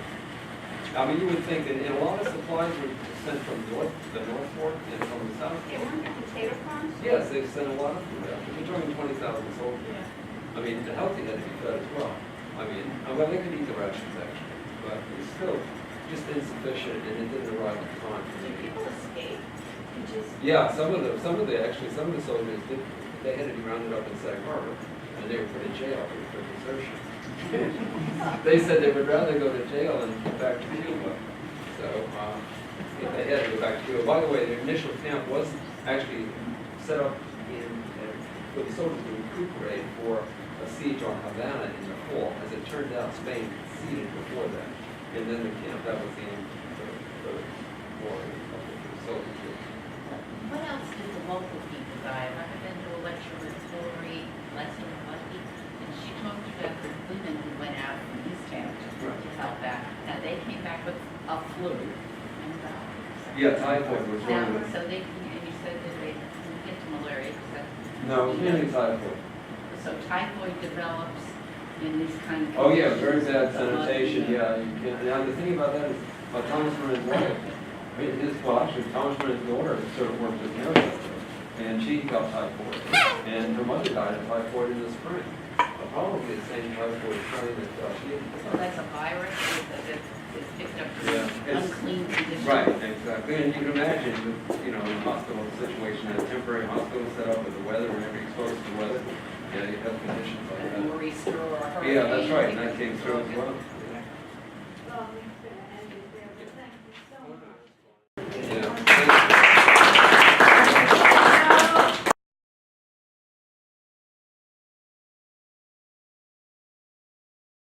I mean, you would think that, and a lot of supplies were sent from the North Fork and from the South They Fork. weren't there potato prawns? Yes, they sent a lot of food out. We're talking 20,000 soldiers. Yeah. I mean, the healthy had to be fed as well. I mean, well, they could eat the rations actually, but it was still just insufficient, and it didn't arrive in time. Did people escape? Yeah, some of the soldiers did, they had to be rounded up in Sag Harbor, and they were put in jail for desertion. They said they would rather go to jail than go back to Cuba. So, if they had to go back to Cuba. By the way, the initial camp was actually set up for the soldiers to recuperate for a siege on Havana in the fall. As it turned out, Spain ceded before that. And then the camp, that was the end of the war. What else did the local people die? I've been to a lecture with Hillary Leslie Lucky, and she talked about the women who went out from East Town to help out. Now, they came back with a flu and died. Yeah, typhoid was Now, one of so they, and you said that they didn't get to malaria, because No, it was mainly typhoid. so typhoid develops in these kind of. Oh, yeah, very bad conditions. sanitation, yeah. Now, the thing about that is, Thomas Murray's wife, actually, Thomas Murray's daughter sort of worked with him, and she got typhoid. And her mother died of typhoid in the spring. Probably the same typhoid strain that she had. So that's a virus that is picked up Yeah, in it's- unclean conditions. Right, exactly. And you can imagine, you know, in a hospital situation, a temporary hospital set up with the weather, whenever you're exposed to the weather, yeah, you have conditions like A that. nor'easter or a hurricane. Yeah, that's right, and that came through as well. Well, we could have ended there, but thank you so much.